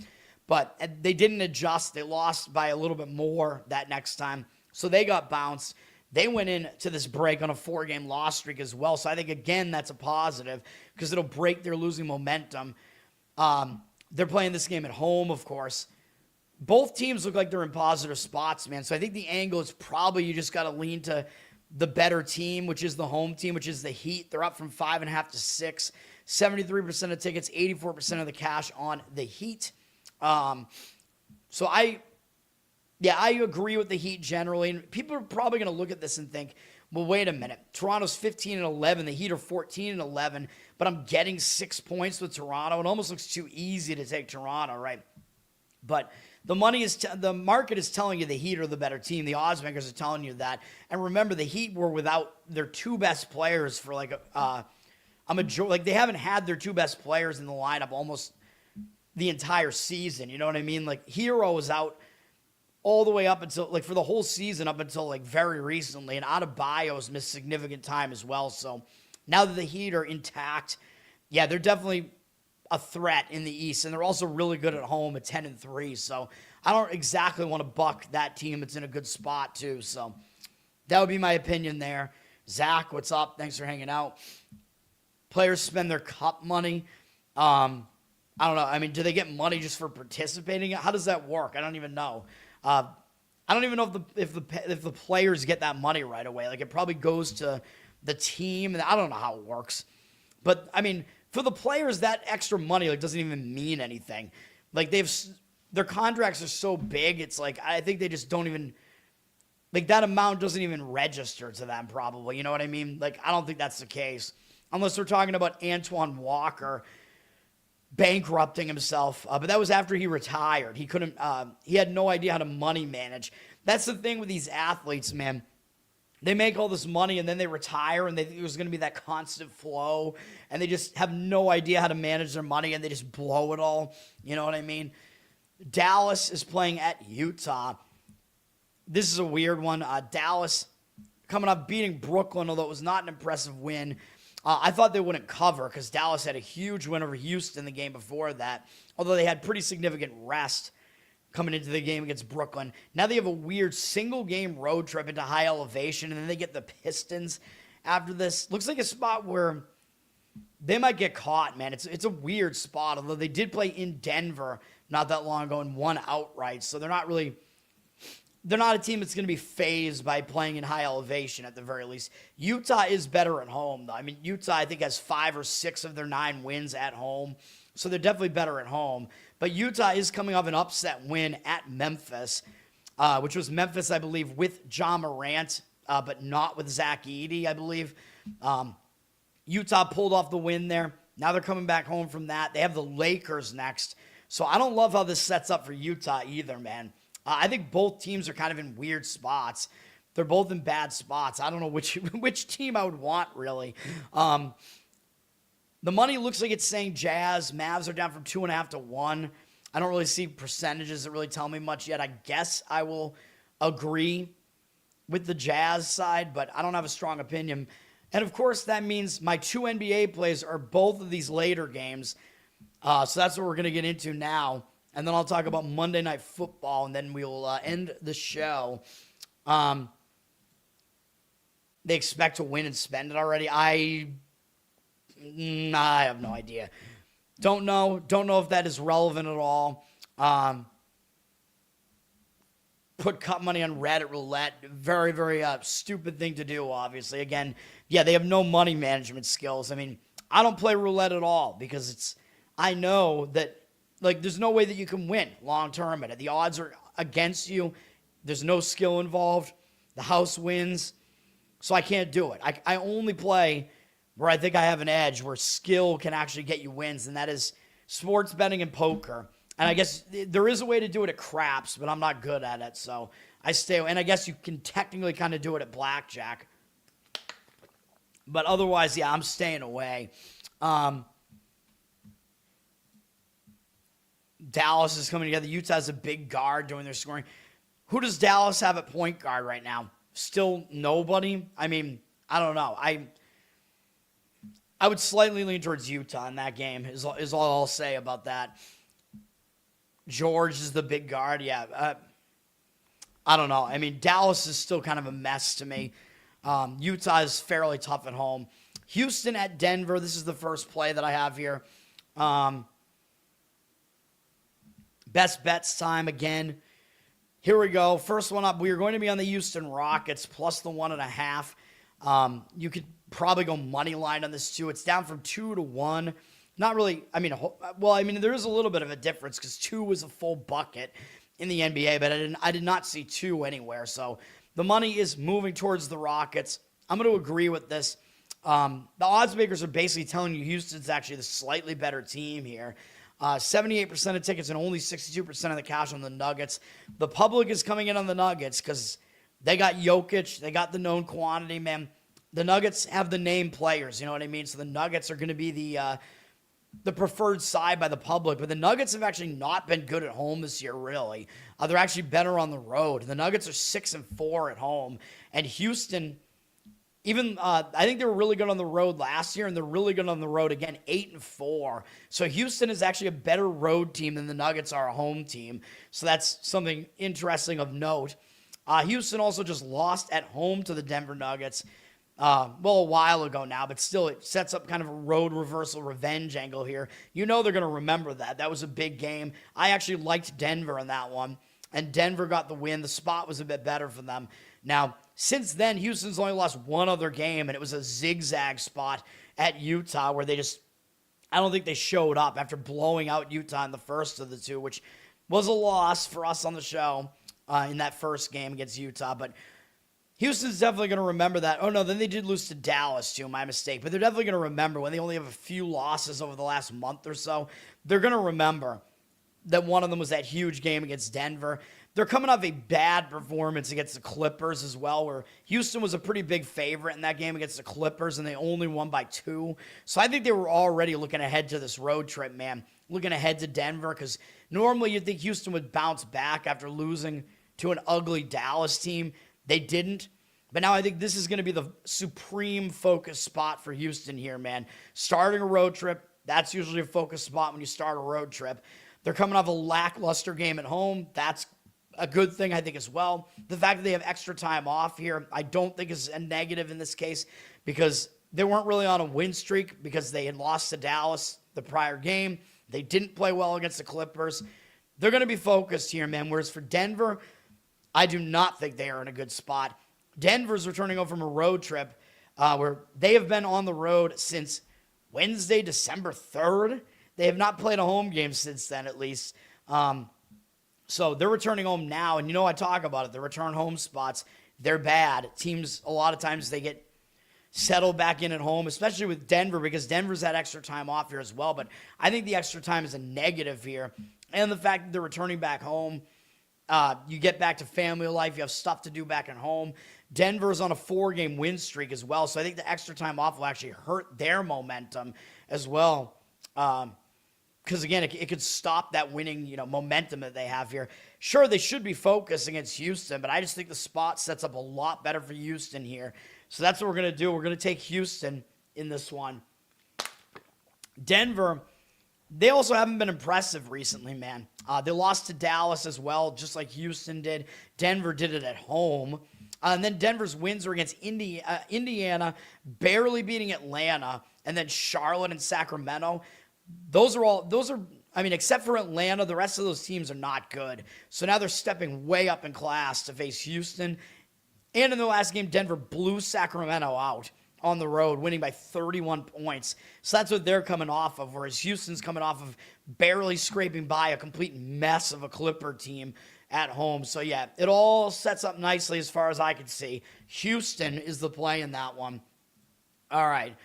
But they didn't adjust. They lost by a little bit more that next time. So they got bounced. They went into this break on a 4-game loss streak as well. So I think, again, that's a positive because it'll break their losing momentum. They're playing this game at home, of course. Both teams look like they're in positive spots, man. So I think the angle is probably you just got to lean to the better team, which is the home team, which is the Heat. They're up from 5.5 to 6. 73% of tickets, 84% of the cash on the Heat. So I agree with the Heat generally. And people are probably going to look at this and think, well, wait a minute. Toronto's 15-11. The Heat are 14-11. But I'm getting 6 points with Toronto. It almost looks too easy to take Toronto, right? But the market is telling you the Heat are the better team. The odds makers are telling you that. And remember, the Heat were without their 2 best players for like a majority. Like they haven't had their 2 best players in the lineup almost the entire season. You know what I mean? Like Hero was out all the way up until like for the whole season up until like very recently, and Adebayo's missed significant time as well. So now that the Heat are intact, yeah, they're definitely a threat in the East, and they're also really good at home at 10-3. So I don't exactly want to buck that team. It's in a good spot too. So that would be my opinion there. Zach, what's up? Thanks for hanging out. Players spend their cup money. I don't know. I mean, do they get money just for participating? How does that work? I don't even know. I don't even know if the players get that money right away. Like it probably goes to the team, and I don't know how it works. But I mean, for the players, that extra money like doesn't even mean anything. Like their contracts are so big. It's like I think they just don't even like that amount doesn't even register to them. Probably, you know what I mean? Like I don't think that's the case unless we're talking about Antoine Walker bankrupting himself, but that was after he retired. He couldn't. He had no idea how to money manage. That's the thing with these athletes, man. They make all this money and then they retire, and they think there's going to be that constant flow, and they just have no idea how to manage their money, and they just blow it all. You know what I mean? Dallas is playing at Utah. This is a weird one. Dallas coming up beating Brooklyn, although it was not an impressive win. I thought they wouldn't cover because Dallas had a huge win over Houston the game before that, although they had pretty significant rest coming into the game against Brooklyn. Now they have a weird single-game road trip into high elevation, and then they get the Pistons after this. Looks like a spot where they might get caught, man. It's a weird spot, although they did play in Denver not that long ago and won outright, so they're not a team that's going to be fazed by playing in high elevation at the very least. Utah is better at home, though. I mean, Utah, I think, has 5 or 6 of their 9 wins at home, so they're definitely better at home. But Utah is coming off an upset win at Memphis, which was Memphis, I believe, with Ja Morant, but not with Zach Edey, I believe. Utah pulled off the win there. Now they're coming back home from that. They have the Lakers next. So I don't love how this sets up for Utah either, man. I think both teams are kind of in weird spots. They're both in bad spots. I don't know which team I would want, really. The money looks like it's saying Jazz. Mavs are down from 2.5 to 1. I don't really see percentages that really tell me much yet. I guess I will agree with the Jazz side, but I don't have a strong opinion. And, of course, that means my 2 NBA plays are both of these later games. So that's what we're going to get into now. And then I'll talk about Monday Night Football, and then we'll end the show. They expect to win and spend it already. I have no idea. Don't know if that is relevant at all. Put cup money on Reddit roulette. Very, very stupid thing to do, obviously. Again, yeah, they have no money management skills. I mean, I don't play roulette at all because I know that, like, there's no way that you can win long-term at it. The odds are against you. There's no skill involved. The house wins. So I can't do it. I only play where I think I have an edge, where skill can actually get you wins, and that is sports betting and poker. And I guess there is a way to do it at craps, but I'm not good at it. So I stay away. And I guess you can technically kind of do it at blackjack. But otherwise, yeah, I'm staying away. Dallas is coming together. Utah has a big guard doing their scoring. Who does Dallas have at point guard right now? Still nobody? I mean, I don't know. I would slightly lean towards Utah in that game is all I'll say about that. George is the big guard. Yeah. I don't know. I mean, Dallas is still kind of a mess to me. Utah is fairly tough at home. Houston at Denver. This is the first play that I have here. Best bets time again. Here we go. First one up. We are going to be on the Houston Rockets plus the 1.5. You could probably go money line on this too. It's down from 2 to 1. Not really. I mean, there is a little bit of a difference because 2 was a full bucket in the NBA, but I did not see 2 anywhere. So the money is moving towards the Rockets. I'm going to agree with this. The odds makers are basically telling you Houston's actually the slightly better team here. 78% of tickets and only 62% of the cash on the Nuggets. The public is coming in on the Nuggets because they got Jokic. They got the known quantity, man. The Nuggets have the name players, you know what I mean? So the Nuggets are going to be the preferred side by the public. But the Nuggets have actually not been good at home this year, really. They're actually better on the road. The Nuggets are 6-4 at home. And Houston, I think they were really good on the road last year, and they're really good on the road again, 8-4. So Houston is actually a better road team than the Nuggets are a home team. So that's something interesting of note. Houston also just lost at home to the Denver Nuggets. A while ago now, but still it sets up kind of a road reversal revenge angle here. You know they're going to remember that. That was a big game. I actually liked Denver in that one, and Denver got the win. The spot was a bit better for them. Now, since then, Houston's only lost one other game, and it was a zigzag spot at Utah where I don't think they showed up after blowing out Utah in the first of the two, which was a loss for us on the show in that first game against Utah, but Houston's definitely going to remember that. Oh, no, then they did lose to Dallas, too, my mistake. But they're definitely going to remember when they only have a few losses over the last month or so. They're going to remember that one of them was that huge game against Denver. They're coming off a bad performance against the Clippers as well, where Houston was a pretty big favorite in that game against the Clippers, and they only won by 2. So I think they were already looking ahead to this road trip, man, looking ahead to Denver, because normally you'd think Houston would bounce back after losing to an ugly Dallas team. They didn't, but now I think this is going to be the supreme focus spot for Houston here, man. Starting a road trip, that's usually a focus spot when you start a road trip. They're coming off a lackluster game at home. That's a good thing, I think, as well. The fact that they have extra time off here, I don't think is a negative in this case because they weren't really on a win streak because they had lost to Dallas the prior game. They didn't play well against the Clippers. They're going to be focused here, man, whereas for Denver, I do not think they are in a good spot. Denver's returning home from a road trip where they have been on the road since Wednesday, December 3rd. They have not played a home game since then, at least. So they're returning home now, and I talk about it. The return home spots, they're bad. Teams, a lot of times, they get settled back in at home, especially with Denver, because Denver's had extra time off here as well. But I think the extra time is a negative here. And the fact that they're returning back home, you get back to family life. You have stuff to do back at home. Denver's on a 4-game win streak as well. So I think the extra time off will actually hurt their momentum as well. Because, again, it could stop that winning, momentum that they have here. Sure, they should be focused against Houston, but I just think the spot sets up a lot better for Houston here. So that's what we're going to do. We're going to take Houston in this one. Denver, they also haven't been impressive recently, man. They lost to Dallas as well, just like Houston did. Denver did it at home. And then Denver's wins were against Indiana, barely beating Atlanta, and then Charlotte and Sacramento. Except for Atlanta, the rest of those teams are not good. So now they're stepping way up in class to face Houston. And in the last game, Denver blew Sacramento out on the road, winning by 31 points. So that's what they're coming off of, whereas Houston's coming off of barely scraping by a complete mess of a Clipper team at home. So, yeah, it all sets up nicely as far as I can see. Houston is the play in that one. All right.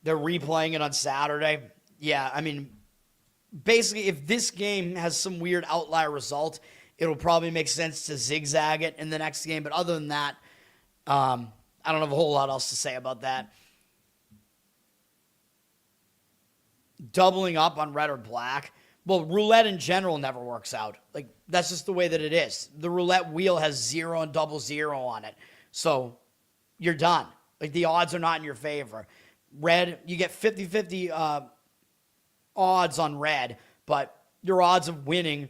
They're replaying it on Saturday. Yeah, I mean, basically, if this game has some weird outlier result, it'll probably make sense to zigzag it in the next game. But other than that, I don't have a whole lot else to say about that. Doubling up on red or black. Well, roulette in general never works out. Like, that's just the way that it is. The roulette wheel has 0 and 00 on it. So you're done. Like, the odds are not in your favor. Red, you get 50-50 odds on red, but your odds of winning,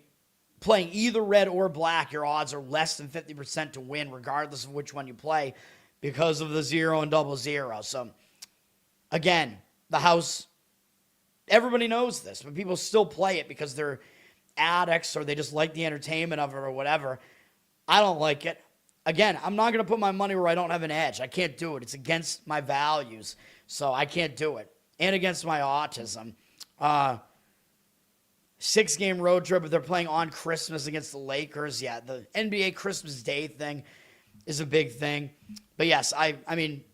playing either red or black, your odds are less than 50% to win, regardless of which one you play, because of the 0 and 00. So, again, the house, everybody knows this, but people still play it because they're addicts or they just like the entertainment of it or whatever. I don't like it. Again, I'm not going to put my money where I don't have an edge. I can't do it. It's against my values, so I can't do it. And against my autism. 6-game road trip, but they're playing on Christmas against the Lakers. Yeah, the NBA Christmas Day thing is a big thing. But yes, I mean,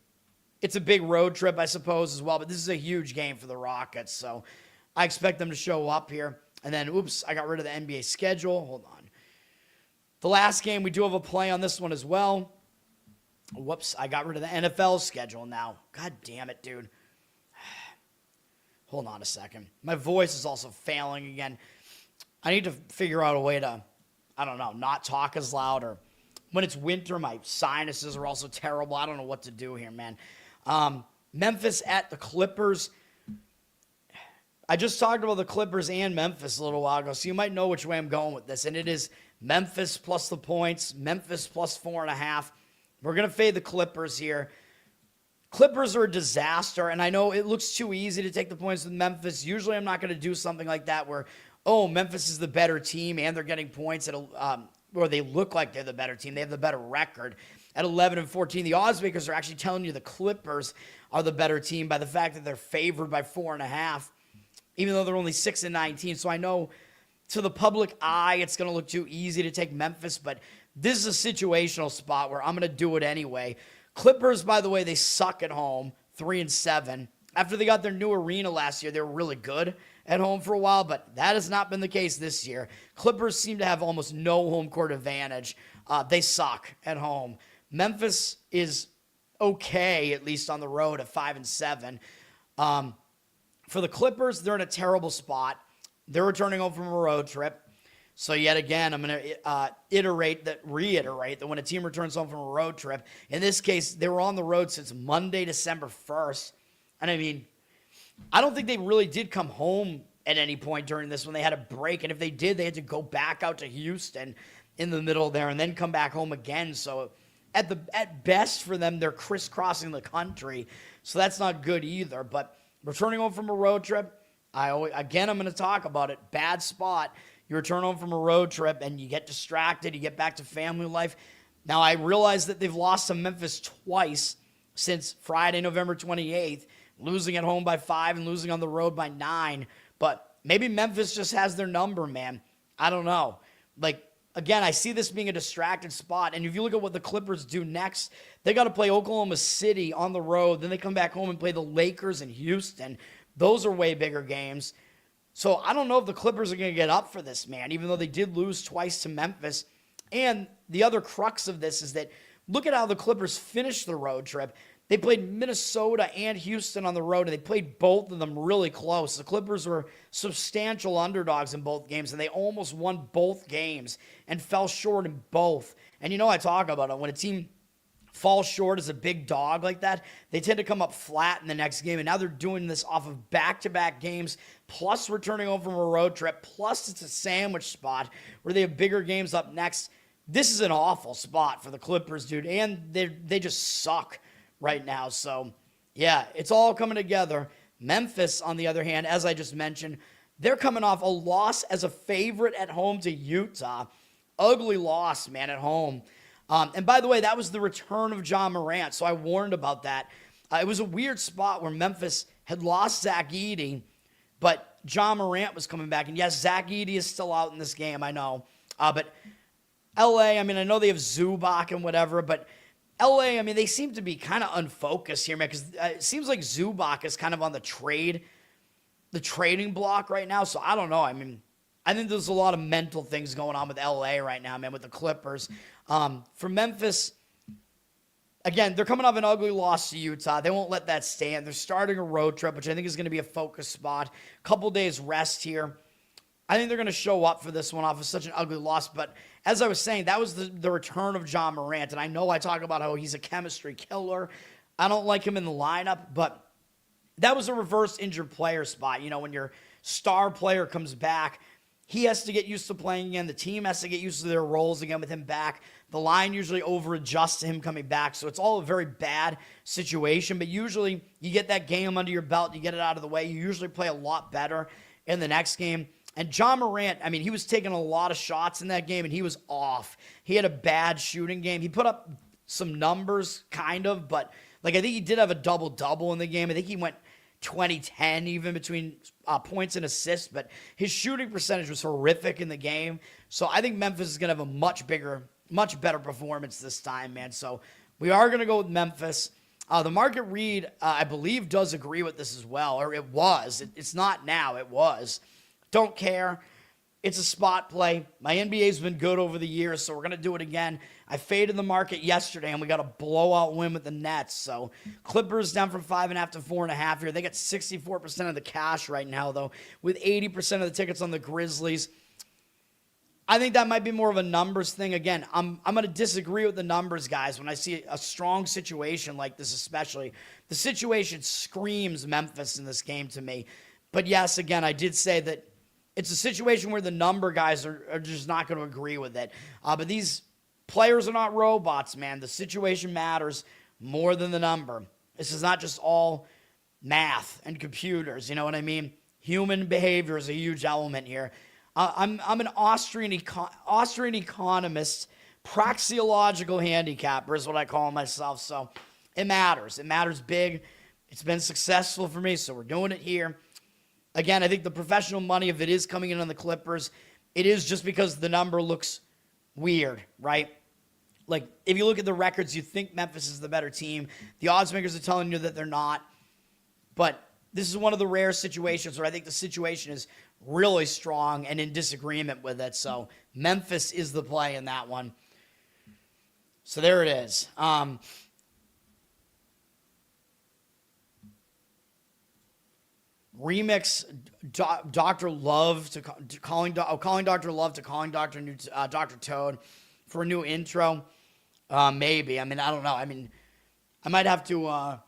it's a big road trip, I suppose, as well. But this is a huge game for the Rockets, so I expect them to show up here. And then, oops, I got rid of the NBA schedule. Hold on. The last game, we do have a play on this one as well. Whoops, I got rid of the NFL schedule now. God damn it, dude. Hold on a second. My voice is also failing again. I need to figure out a way to, I don't know, not talk as loud. Or when it's winter, my sinuses are also terrible. I don't know what to do here, man. Memphis at the Clippers. I just talked about the Clippers and Memphis a little while ago, so you might know which way I'm going with this. And it is Memphis plus the points, Memphis plus 4.5. We're going to fade the Clippers here. Clippers are a disaster, and I know it looks too easy to take the points with Memphis. Usually I'm not going to do something like that where, oh, Memphis is the better team and they're getting points, or they look like they're the better team. They have the better record. At 11-14, the odds makers are actually telling you the Clippers are the better team by the fact that they're favored by 4.5, even though they're only 6-19. So I know to the public eye it's going to look too easy to take Memphis, but this is a situational spot where I'm going to do it anyway. Clippers, by the way, they suck at home, 3-7. After they got their new arena last year, they were really good at home for a while, but that has not been the case this year. Clippers seem to have almost no home court advantage. They suck at home. Memphis is okay, at least on the road, at 5-7. For the Clippers, they're in a terrible spot. They're returning home from a road trip. So yet again, I'm going to reiterate that when a team returns home from a road trip, in this case, they were on the road since Monday, December 1st. And I mean, I don't think they really did come home at any point during this when they had a break. And if they did, they had to go back out to Houston in the middle there and then come back home again. So at best for them, they're crisscrossing the country. So that's not good either. But returning home from a road trip, I'm going to talk about it. Bad spot. You return home from a road trip and you get distracted. You get back to family life. Now, I realize that they've lost to Memphis twice since Friday, November 28th, losing at home by 5 and losing on the road by 9. But maybe Memphis just has their number, man. I don't know. Like, again, I see this being a distracted spot. And if you look at what the Clippers do next, they got to play Oklahoma City on the road. Then they come back home and play the Lakers in Houston. Those are way bigger games. So I don't know if the Clippers are going to get up for this, man, even though they did lose twice to Memphis. And the other crux of this is that look at how the Clippers finished the road trip. They played Minnesota and Houston on the road, and they played both of them really close. The Clippers were substantial underdogs in both games, and they almost won both games and fell short in both. And you know I talk about it. When a team falls short as a big dog like that, they tend to come up flat in the next game. And now they're doing this off of back-to-back games, plus returning home from a road trip, plus it's a sandwich spot where they have bigger games up next. This is an awful spot for the Clippers, dude, and they just suck right now. So, yeah, it's all coming together. Memphis, on the other hand, as I just mentioned, they're coming off a loss as a favorite at home to Utah. Ugly loss, man, at home. And by the way, that was the return of John Morant, so I warned about that. It was a weird spot where Memphis had lost Zach Edey, but John Morant was coming back. And yes, Zach Edey is still out in this game, I know. But LA, I mean, I know they have Zubac and whatever, but LA, I mean, they seem to be kind of unfocused here, man, because it seems like Zubac is kind of on the trade the trading block right now. So I don't know. I mean, I think there's a lot of mental things going on with LA right now, man, with the Clippers. For Memphis, again, they're coming off an ugly loss to Utah. They won't let that stand. They're starting a road trip, which I think is going to be a focus spot. Couple days rest here. I think they're going to show up for this one off of such an ugly loss. But as I was saying, that was the return of Ja Morant. And I know I talk about how he's a chemistry killer. I don't like him in the lineup, but that was a reverse injured player spot. You know, when your star player comes back, he has to get used to playing again. The team has to get used to their roles again with him back. The line usually over-adjusts to him coming back. So it's all a very bad situation. But usually you get that game under your belt. You get it out of the way. You usually play a lot better in the next game. And Ja Morant, I mean, he was taking a lot of shots in that game, and he was off. He had a bad shooting game. He put up some numbers, kind of, but like I think he did have a double-double in the game. I think he went 20-10 even between points and assists, but his shooting percentage was horrific in the game. So I think Memphis is going to have a much better performance this time, man. So we are going to go with Memphis. The market read, I believe, does agree with this as well, or it was. It's not now. It was. Don't care. It's a spot play. My NBA's been good over the years, so we're going to do it again. I faded the market yesterday, and we got a blowout win with the Nets. So Clippers down from 5.5 to 4.5 here. They got 64% of the cash right now, though, with 80% of the tickets on the Grizzlies. I think that might be more of a numbers thing. Again, I'm going to disagree with the numbers, guys, when I see a strong situation like this especially. The situation screams Memphis in this game to me. But yes, again, I did say that it's a situation where the number guys are just not going to agree with it. But these players are not robots, man. The situation matters more than the number. This is not just all math and computers. You know what I mean? Human behavior is a huge element here. I'm an Austrian economist, praxeological handicapper is what I call myself. So it matters. It matters big. It's been successful for me, so we're doing it here. Again, I think the professional money, if it is coming in on the Clippers, it is just because the number looks weird, right? Like, if you look at the records, you think Memphis is the better team. The odds makers are telling you that they're not. But this is one of the rare situations where I think the situation is really strong and in disagreement with it. So Memphis is the play in that one. So there it is. Remix Dr. Love to calling Dr. Love to calling Dr. Toad for a new intro. Maybe. I mean, I don't know. I mean, I might have to.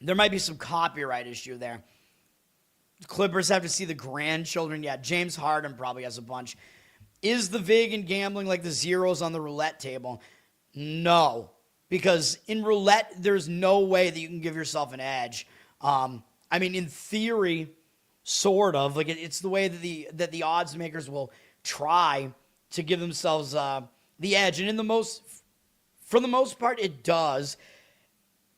There might be some copyright issue there. Clippers have to see the grandchildren. Yeah, James Harden probably has a bunch. Is the vig in gambling like the zeros on the roulette table? No, because in roulette, there's no way that you can give yourself an edge. I mean, in theory, sort of. Like it's the way that the odds makers will try to give themselves the edge, and for the most part, it does.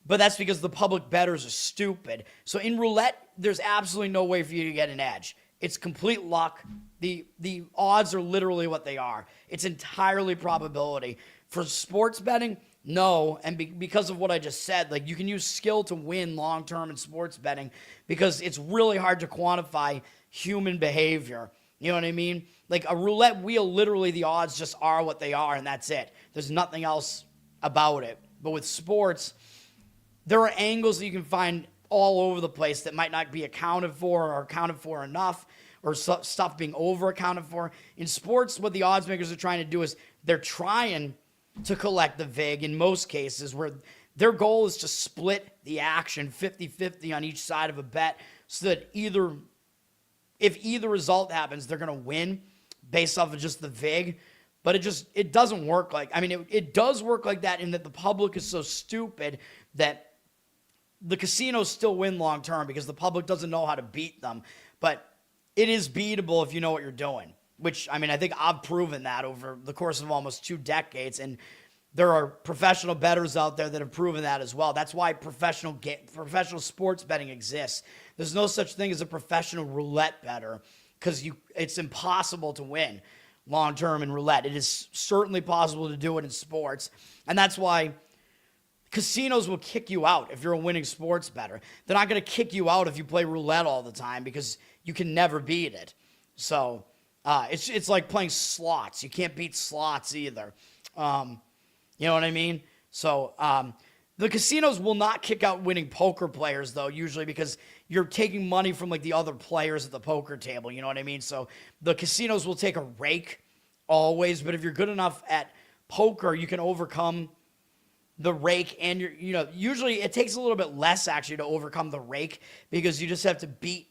But that's because the public bettors are stupid. So in roulette, there's absolutely no way for you to get an edge. It's complete luck. The odds are literally what they are. It's entirely probability. For sports betting, no, and because of what I just said, like you can use skill to win long-term in sports betting because it's really hard to quantify human behavior. You know what I mean? Like a roulette wheel, literally the odds just are what they are, and that's it. There's nothing else about it. But with sports, there are angles that you can find all over the place that might not be accounted for or accounted for enough or stuff being over-accounted for. In sports, what the odds makers are trying to do is they're trying to collect the vig in most cases where their goal is to split the action 50-50 on each side of a bet so that if either result happens, they're going to win based off of just the vig. But it doesn't work like, I mean, it does work like that in that the public is so stupid that the casinos still win long term because the public doesn't know how to beat them. But it is beatable if you know what you're doing, which, I mean, I think I've proven that over the course of almost 2 decades. And there are professional bettors out there that have proven that as well. That's why professional sports betting exists. There's no such thing as a professional roulette bettor because it's impossible to win long term in roulette. It is certainly possible to do it in sports. And that's why Casinos will kick you out if you're a winning sports bettor. They're not going to kick you out if you play roulette all the time because you can never beat it. So it's like playing slots. You can't beat slots either. You know what I mean? So the casinos will not kick out winning poker players, though, usually because you're taking money from like the other players at the poker table. You know what I mean? So the casinos will take a rake always, but if you're good enough at poker, you can overcome the rake, and usually it takes a little bit less actually to overcome the rake because you just have to beat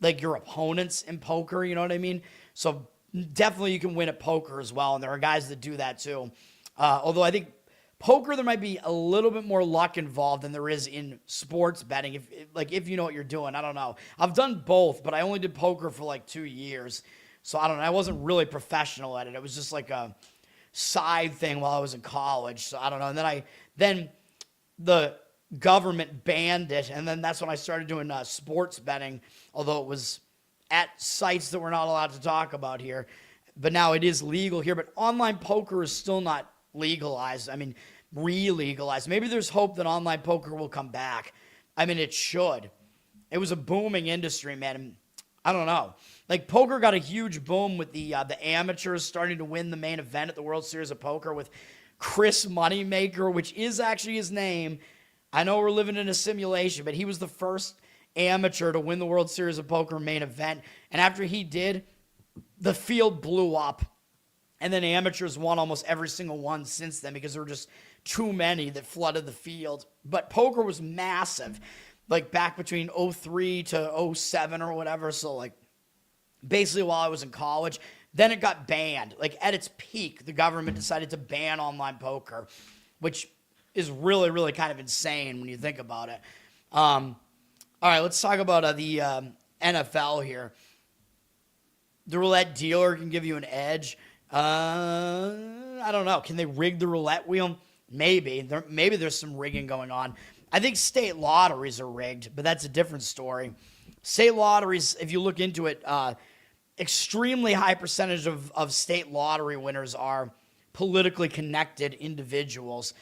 like your opponents in poker, you know what I mean? So definitely you can win at poker as well, and there are guys that do that too. Although I think poker, there might be a little bit more luck involved than there is in sports betting. If you know what you're doing, I don't know. I've done both, but I only did poker for like 2 years. So I don't know. I wasn't really professional at it. It was just like a side thing while I was in college. So I don't know. And then the government banned it, and then that's when I started doing sports betting, although it was at sites that we're not allowed to talk about here. But now it is legal here. But online poker is still not legalized. I mean, re-legalized. Maybe there's hope that online poker will come back. I mean, it should. It was a booming industry, man. And I don't know. Like, poker got a huge boom with the amateurs starting to win the main event at the World Series of Poker with Chris Moneymaker, which is actually his name. I know we're living in a simulation, but he was the first amateur to win the World Series of Poker main event. And after he did, the field blew up. And then amateurs won almost every single one since then because there were just too many that flooded the field. But poker was massive, like back between 03 to 07 or whatever. So like basically while I was in college, then it got banned. Like at its peak, the government decided to ban online poker, which is really, really kind of insane when you think about it. All right, let's talk about the NFL here. The roulette dealer can give you an edge. I don't know. Can they rig the roulette wheel? Maybe. Maybe there's some rigging going on. I think state lotteries are rigged, but that's a different story. State lotteries, if you look into it, extremely high percentage of state lottery winners are politically connected individuals.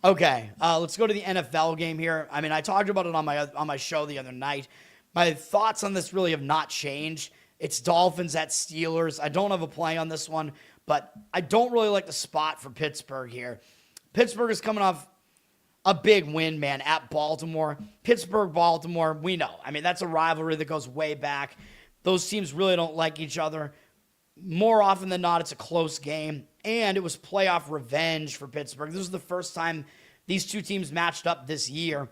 Okay, let's go to the NFL game here. I mean, I talked about it on my show the other night. My thoughts on this really have not changed. It's Dolphins at Steelers. I don't have a play on this one, but I don't really like the spot for Pittsburgh here. Pittsburgh is coming off a big win, man, at Baltimore. Pittsburgh-Baltimore, we know. I mean, that's a rivalry that goes way back. Those teams really don't like each other. More often than not, it's a close game, and it was playoff revenge for Pittsburgh. This was the first time these two teams matched up this year.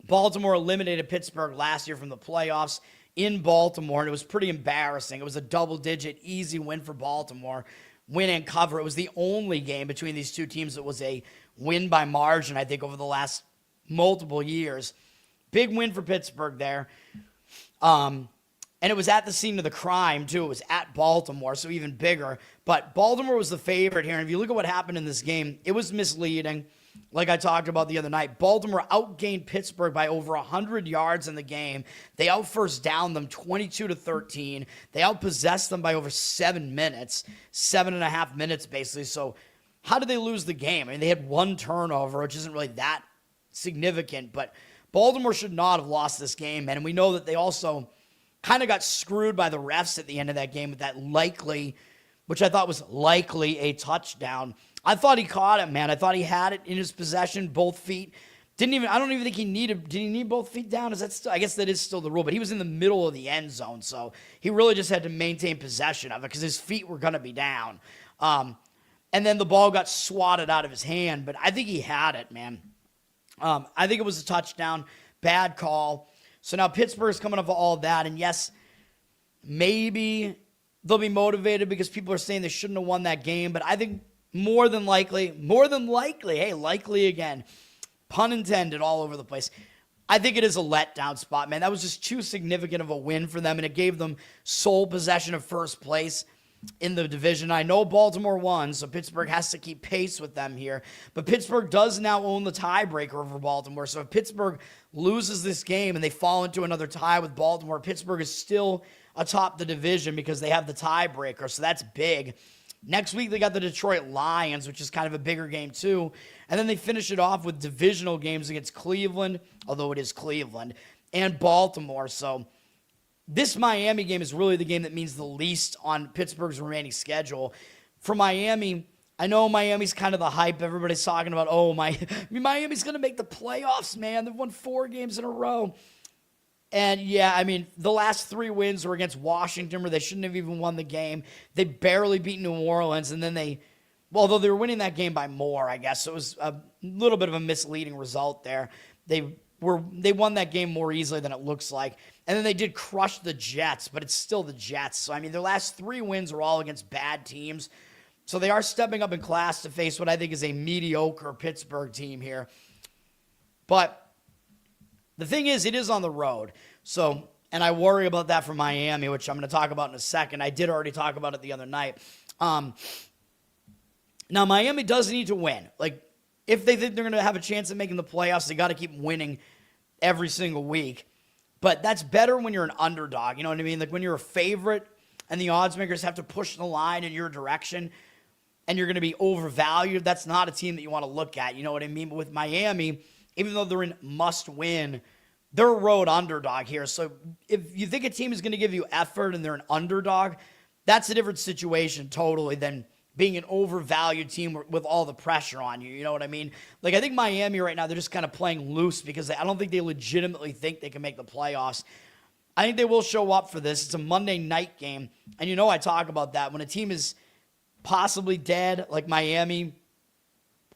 Baltimore eliminated Pittsburgh last year from the playoffs in Baltimore, and it was pretty embarrassing. It was a double-digit, easy win for Baltimore. Win and cover. It was the only game between these two teams that was a win by margin, I think, over the last multiple years. Big win for Pittsburgh there. And it was at the scene of the crime, too. It was at Baltimore, so even bigger. But Baltimore was the favorite here. And if you look at what happened in this game, it was misleading. Like I talked about the other night, Baltimore outgained Pittsburgh by over 100 yards in the game. They out-first downed them 22-13. They outpossessed them by over 7 minutes, 7.5 minutes basically. So how did they lose the game? I mean, they had one turnover, which isn't really that significant. But Baltimore should not have lost this game, man. And we know that they also kind of got screwed by the refs at the end of that game with that likely, which I thought was likely a touchdown. I thought he caught it, man. I thought he had it in his possession, both feet. I don't even think he needed, did he need both feet down? Is that still, I guess that is still the rule, but he was in the middle of the end zone, so he really just had to maintain possession of it because his feet were going to be down. And then the ball got swatted out of his hand, but I think he had it, man. I think it was a touchdown, bad call. So now Pittsburgh's coming up with all that, and yes, maybe they'll be motivated because people are saying they shouldn't have won that game, but I think more than likely, hey, likely again, pun intended all over the place. I think it is a letdown spot, man. That was just too significant of a win for them, and it gave them sole possession of first place in the division. I know Baltimore won, so Pittsburgh has to keep pace with them here, but Pittsburgh does now own the tiebreaker over Baltimore, so if Pittsburgh loses this game and they fall into another tie with Baltimore, Pittsburgh is still atop the division because they have the tiebreaker, so that's big. Next week, they got the Detroit Lions, which is kind of a bigger game, too. And then they finish it off with divisional games against Cleveland, although it is Cleveland, and Baltimore. So this Miami game is really the game that means the least on Pittsburgh's remaining schedule. For Miami, I know Miami's kind of the hype. Everybody's talking about, Miami's going to make the playoffs, man. They've won 4 games in a row. And, yeah, I mean, the last 3 wins were against Washington, where they shouldn't have even won the game. They barely beat New Orleans, and then although they were winning that game by more, I guess, so it was a little bit of a misleading result there. They won that game more easily than it looks like. And then they did crush the Jets, but it's still the Jets. So, I mean, their last 3 wins were all against bad teams. So they are stepping up in class to face what I think is a mediocre Pittsburgh team here. But the thing is, it is on the road. So, and I worry about that for Miami, which I'm going to talk about in a second. I did already talk about it the other night. Now, Miami does need to win. Like, if they think they're going to have a chance at making the playoffs, they got to keep winning every single week. But that's better when you're an underdog. You know what I mean? Like, when you're a favorite and the odds makers have to push the line in your direction and you're going to be overvalued, that's not a team that you want to look at. You know what I mean? But with Miami, even though they're in must-win, they're a road underdog here. So if you think a team is going to give you effort and they're an underdog, that's a different situation totally than being an overvalued team with all the pressure on you. You know what I mean? Like, I think Miami right now, they're just kind of playing loose because I don't think they legitimately think they can make the playoffs. I think they will show up for this. It's a Monday night game. And you know I talk about that. When a team is possibly dead, like Miami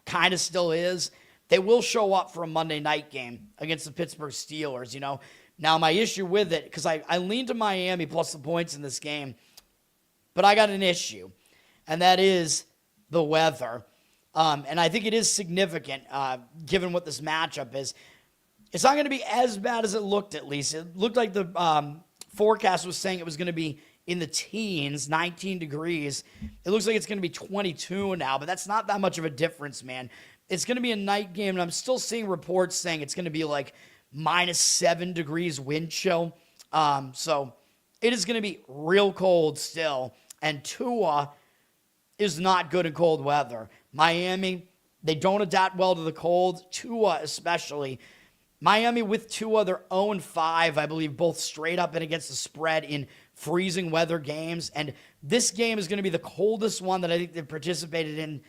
kind of still is, they will show up for a Monday night game against the Pittsburgh Steelers, you know. Now, my issue with it, because I lean to Miami plus the points in this game, but I got an issue, and that is the weather. And I think it is significant, given what this matchup is. It's not going to be as bad as it looked, at least. It looked like the forecast was saying it was going to be in the teens, 19 degrees. It looks like it's going to be 22 now, but that's not that much of a difference, man. It's going to be a night game, and I'm still seeing reports saying it's going to be like -7 degrees wind chill. So it is going to be real cold still, and Tua is not good in cold weather. Miami, they don't adapt well to the cold. Tua especially. Miami with Tua, they're 0-5, I believe, both straight up and against the spread in freezing weather games. And this game is going to be the coldest one that I think they've participated in,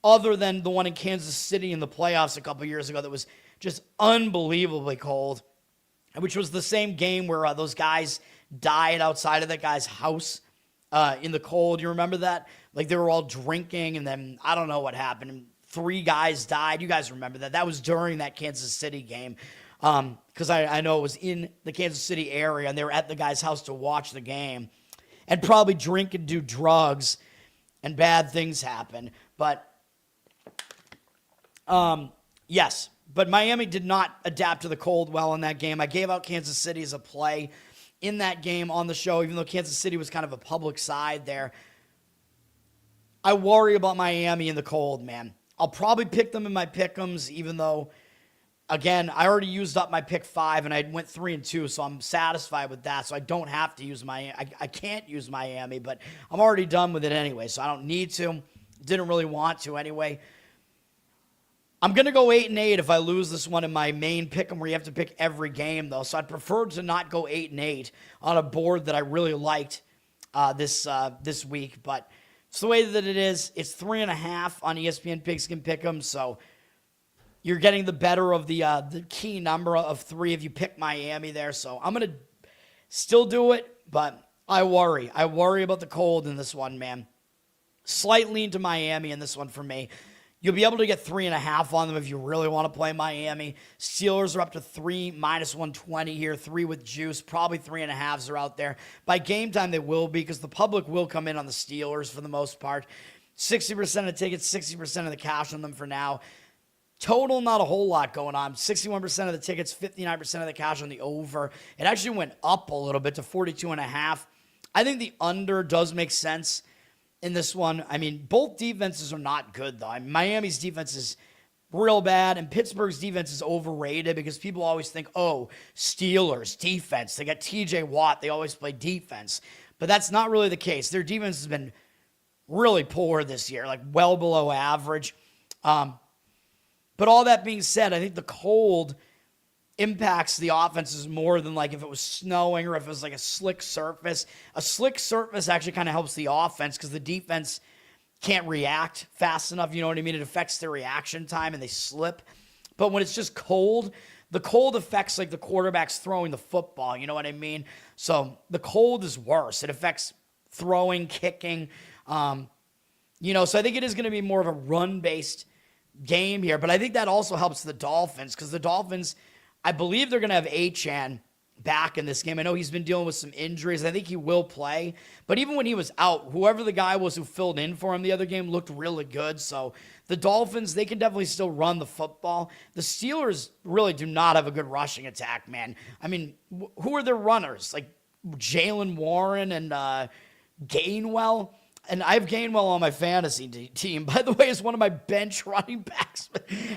other than the one in Kansas City in the playoffs a couple years ago that was just unbelievably cold, which was the same game where those guys died outside of that guy's house in the cold. You remember that? Like, they were all drinking, and then I don't know what happened. And 3 guys died. You guys remember that. That was during that Kansas City game, because I know it was in the Kansas City area, and they were at the guy's house to watch the game and probably drink and do drugs, and bad things happen. But yes, but Miami did not adapt to the cold well in that game. I gave out Kansas City as a play in that game on the show, even though Kansas City was kind of a public side there. I worry about Miami in the cold, man. I'll probably pick them in my pick'ems, even though, again, I already used up my pick 5, and I went 3-2, so I'm satisfied with that. So I don't have to use Miami. I can't use Miami, but I'm already done with it anyway, so I don't need to. Didn't really want to anyway. I'm going to go 8-8 if I lose this one in my main pick'em where you have to pick every game, though. So I'd prefer to not go 8-8 on a board that I really liked this week. But it's the way that it is. It's 3.5 on ESPN Pigskin Pick'em, so you're getting the better of the key number of 3 if you pick Miami there. So I'm going to still do it, but I worry. I worry about the cold in this one, man. Slight lean to Miami in this one for me. You'll be able to get 3.5 on them if you really want to play Miami. Steelers are up to 3, -120 here, 3 with juice. Probably 3.5s are out there. By game time, they will be, because the public will come in on the Steelers for the most part. 60% of tickets, 60% of the cash on them for now. Total, not a whole lot going on. 61% of the tickets, 59% of the cash on the over. It actually went up a little bit to 42.5. I think the under does make sense in this one. I mean, both defenses are not good, though. I mean, Miami's defense is real bad, and Pittsburgh's defense is overrated because people always think, oh, Steelers, defense. They got TJ Watt. They always play defense. But that's not really the case. Their defense has been really poor this year, like well below average. But all that being said, I think the cold impacts the offenses more than like if it was snowing or if it was like a slick surface. A slick surface actually kind of helps the offense because the defense can't react fast enough. You know what I mean? It affects their reaction time and they slip. But when it's just cold, the cold affects like the quarterbacks throwing the football. You know what I mean? So the cold is worse. It affects throwing, kicking. So I think it is going to be more of a run-based game here. But I think that also helps the Dolphins because the Dolphins, I believe they're going to have Achane back in this game. I know he's been dealing with some injuries. I think he will play. But even when he was out, whoever the guy was who filled in for him the other game looked really good. So the Dolphins, they can definitely still run the football. The Steelers really do not have a good rushing attack, man. I mean, who are their runners? Like Jalen Warren and Gainwell? And I have Gainwell on my fantasy team. By the way, is one of my bench running backs.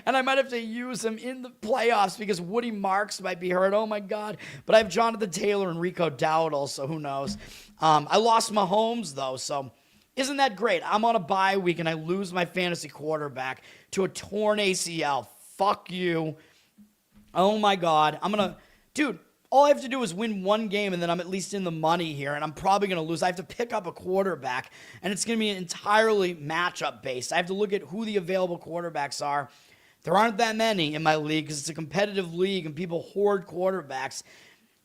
And I might have to use him in the playoffs because Woody Marks might be hurt. Oh, my God. But I have Jonathan Taylor and Rico Dowdle, so who knows. I lost Mahomes, though, so isn't that great? I'm on a bye week, and I lose my fantasy quarterback to a torn ACL. Fuck you. Oh, my God. Dude, all I have to do is win one game, and then I'm at least in the money here, and I'm probably going to lose. I have to pick up a quarterback, and it's going to be entirely matchup-based. I have to look at who the available quarterbacks are. There aren't that many in my league because it's a competitive league, and people hoard quarterbacks.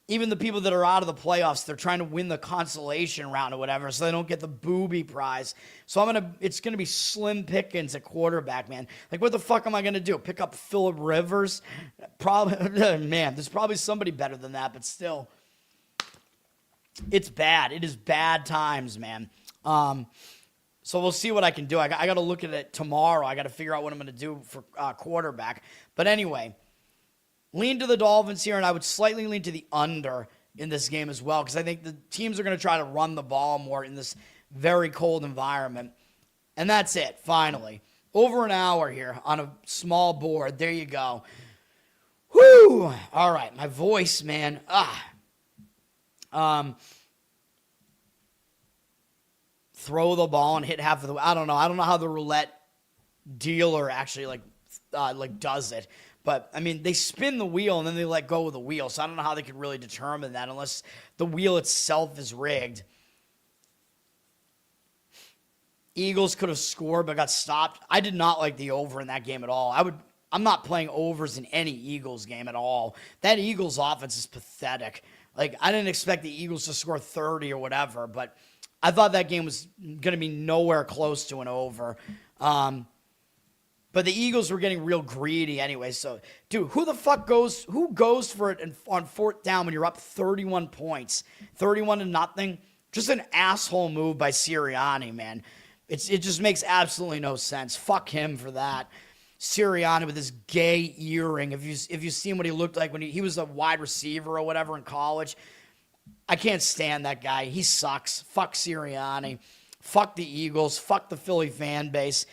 Even the people that are out of the playoffs, they're trying to win the consolation round or whatever, so they don't get the booby prize. So it's going to be slim pickings at quarterback, man. Like, what the fuck am I going to do? Pick up Phillip Rivers? Probably, man, there's probably somebody better than that, but still, it's bad. It is bad times, man. So we'll see what I can do. I got to look at it tomorrow. I got to figure out what I'm going to do for quarterback. But anyway, lean to the Dolphins here, and I would slightly lean to the under in this game as well because I think the teams are going to try to run the ball more in this very cold environment. And that's it, finally. Over an hour here on a small board. There you go. Whew! All right, my voice, man. Throw the ball and hit half of the... I don't know how the roulette dealer actually does it. But, I mean, they spin the wheel and then they let go of the wheel. So I don't know how they could really determine that unless the wheel itself is rigged. Eagles could have scored but got stopped. I did not like the over in that game at all. I'm not playing overs in any Eagles game at all. That Eagles offense is pathetic. Like, I didn't expect the Eagles to score 30 or whatever, but I thought that game was going to be nowhere close to an over. But the Eagles were getting real greedy anyway. So, dude, who goes for it on fourth down when you're up 31 points, 31-0? Just an asshole move by Sirianni, man. It just makes absolutely no sense. Fuck him for that. Sirianni with his gay earring. If you've seen what he looked like when he was a wide receiver or whatever in college, I can't stand that guy. He sucks. Fuck Sirianni. Fuck the Eagles. Fuck the Philly fan base.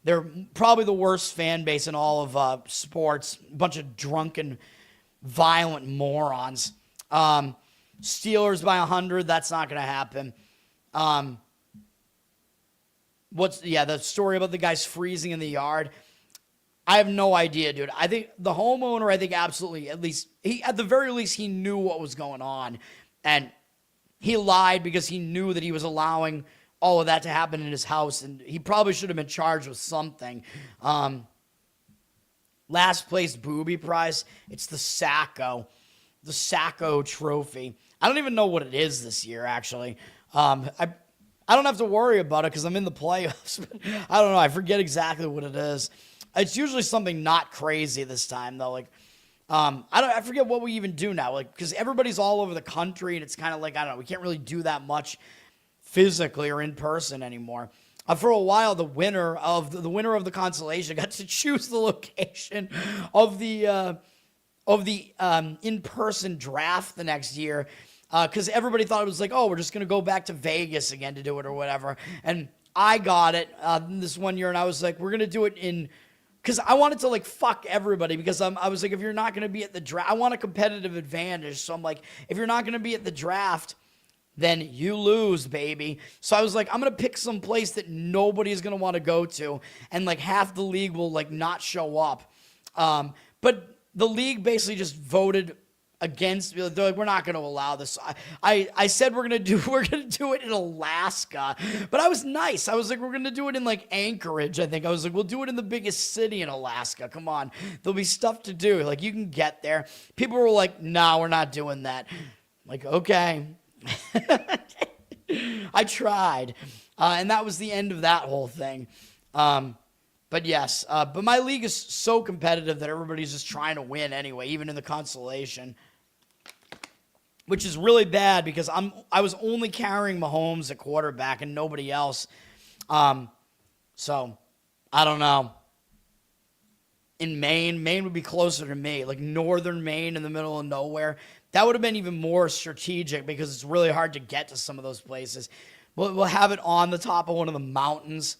They're probably the worst fan base in all of sports. A bunch of drunken, violent morons. Steelers by 100. That's not going to happen. The story about the guys freezing in the yard. I have no idea, dude. I think the homeowner, absolutely, at the very least, he knew what was going on. And he lied because he knew that he was allowing all of that to happen in his house, and he probably should have been charged with something. Last place booby prize, it's the Sacco trophy. I don't even know what it is this year, actually. I don't have to worry about it because I'm in the playoffs. I don't know. I forget exactly what it is. It's usually something not crazy this time, though. Like, I forget what we even do now. Like, because everybody's all over the country, and it's kind of like, I don't know. We can't really do that much physically or in person anymore. For a while, the winner of the consolation got to choose the location of the in-person draft the next year, because everybody thought it was like, oh, we're just gonna go back to Vegas again to do it or whatever. And I got it this one year, and I was like, we're gonna do it in, because I wanted to like fuck everybody, because I was like, if you're not gonna be at the draft, I want a competitive advantage. So I'm like, if you're not gonna be at the draft, then you lose, baby. So I was like, I'm going to pick some place that nobody's going to want to go to, and like half the league will like not show up. But the league basically just voted against. They're like, we're not going to allow this. I said we're going to do it in Alaska, but I was nice. I was like, we're going to do it in like Anchorage. I think I was like, we'll do it in the biggest city in Alaska. Come on, there'll be stuff to do. Like you can get there. People were like, no, we're not doing that. I'm like, okay. I tried, and that was the end of that whole thing. But yes, but my league is so competitive that everybody's just trying to win anyway, even in the consolation, which is really bad because I was only carrying Mahomes at quarterback and nobody else. So I don't know. In Maine would be closer to me, like northern Maine in the middle of nowhere. That would have been even more strategic because it's really hard to get to some of those places. We'll have it on the top of one of the mountains.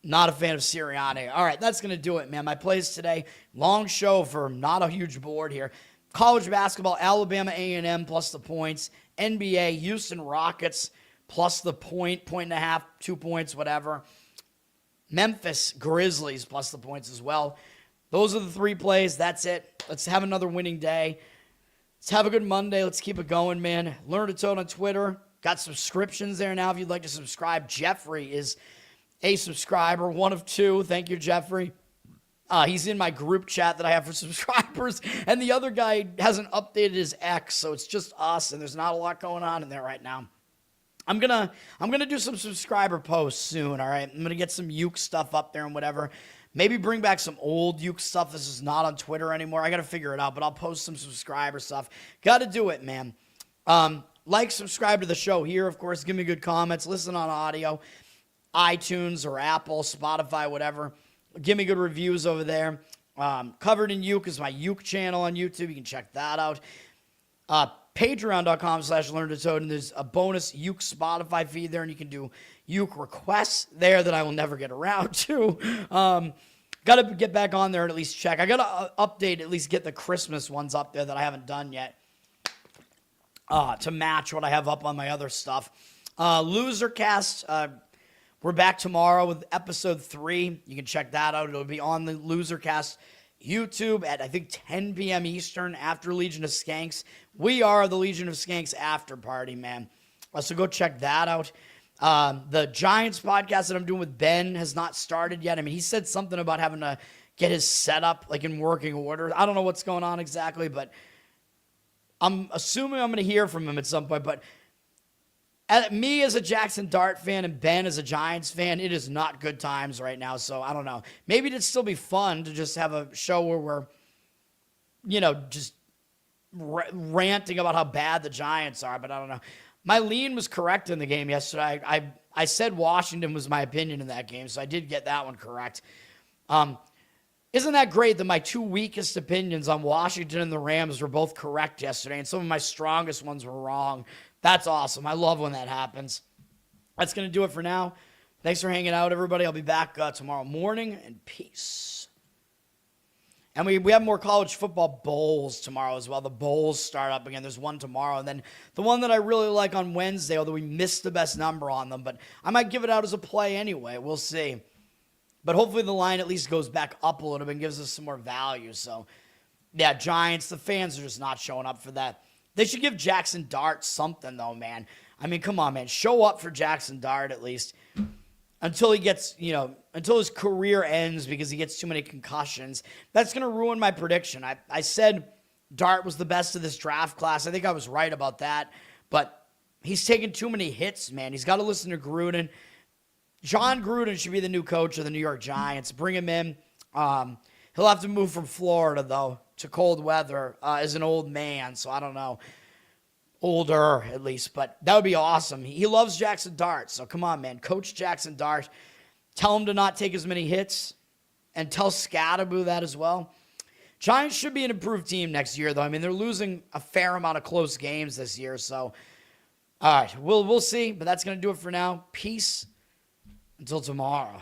Not a fan of Sirianni. All right, that's going to do it, man. My plays today, long show for not a huge board here. College basketball, Alabama A&M plus the points. NBA, Houston Rockets plus the point and a half, 2 points, whatever. Memphis Grizzlies plus the points as well. Those are the 3 plays. That's it. Let's have another winning day. Let's have a good Monday. Let's keep it going, man. Learn to Toad on Twitter. Got subscriptions there now if you'd like to subscribe. Jeffrey is a subscriber, one of 2. Thank you, Jeffrey. He's in my group chat that I have for subscribers, and the other guy hasn't updated his X, so it's just us, and there's not a lot going on in there right now. I'm gonna do some subscriber posts soon, all right? I'm gonna get some Uke stuff up there and whatever. Maybe bring back some old Uke stuff. This is not on Twitter anymore. I got to figure it out, but I'll post some subscriber stuff. Got to do it, man. Like, subscribe to the show here, of course. Give me good comments. Listen on audio, iTunes or Apple, Spotify, whatever. Give me good reviews over there. Covered in Uke is my Uke channel on YouTube. You can check that out. Patreon.com/LearnToToad, and there's a bonus Uke Spotify feed there, and you can do Uke requests there that I will never get around to. Got to get back on there and at least check. I got to update, at least get the Christmas ones up there that I haven't done yet to match what I have up on my other stuff. Losercast, we're back tomorrow with episode 3. You can check that out. It'll be on the Losercast YouTube at, I think, 10 p.m. Eastern after Legion of Skanks. We are the Legion of Skanks after party, man. So go check that out. The Giants podcast that I'm doing with Ben has not started yet. I mean, he said something about having to get his setup like in working order. I don't know what's going on exactly, but I'm assuming I'm going to hear from him at some point. But me as a Jackson Dart fan and Ben as a Giants fan, it is not good times right now. So I don't know. Maybe it'd still be fun to just have a show where we're, just ranting about how bad the Giants are. But I don't know. My lean was correct in the game yesterday. I said Washington was my opinion in that game, so I did get that one correct. Isn't that great that my 2 weakest opinions on Washington and the Rams were both correct yesterday, and some of my strongest ones were wrong? That's awesome. I love when that happens. That's going to do it for now. Thanks for hanging out, everybody. I'll be back tomorrow morning, and peace. And we have more college football bowls tomorrow as well. The bowls start up again. There's one tomorrow. And then the one that I really like on Wednesday, although we missed the best number on them, but I might give it out as a play anyway. We'll see. But hopefully the line at least goes back up a little bit and gives us some more value. So, yeah, Giants, the fans are just not showing up for that. They should give Jackson Dart something, though, man. I mean, come on, man. Show up for Jackson Dart at least until he gets, until his career ends because he gets too many concussions. That's going to ruin my prediction. I said Dart was the best of this draft class. I think I was right about that. But he's taken too many hits, man. He's got to listen to Gruden. John Gruden should be the new coach of the New York Giants. Bring him in. He'll have to move from Florida, though, to cold weather as an old man. So I don't know. Older, at least. But that would be awesome. He loves Jackson Dart. So come on, man. Coach Jackson Dart. Tell him to not take as many hits. And tell Scatterboo that as well. Giants should be an improved team next year, though. I mean, they're losing a fair amount of close games this year. So, all right. We'll see. But that's going to do it for now. Peace. Until tomorrow.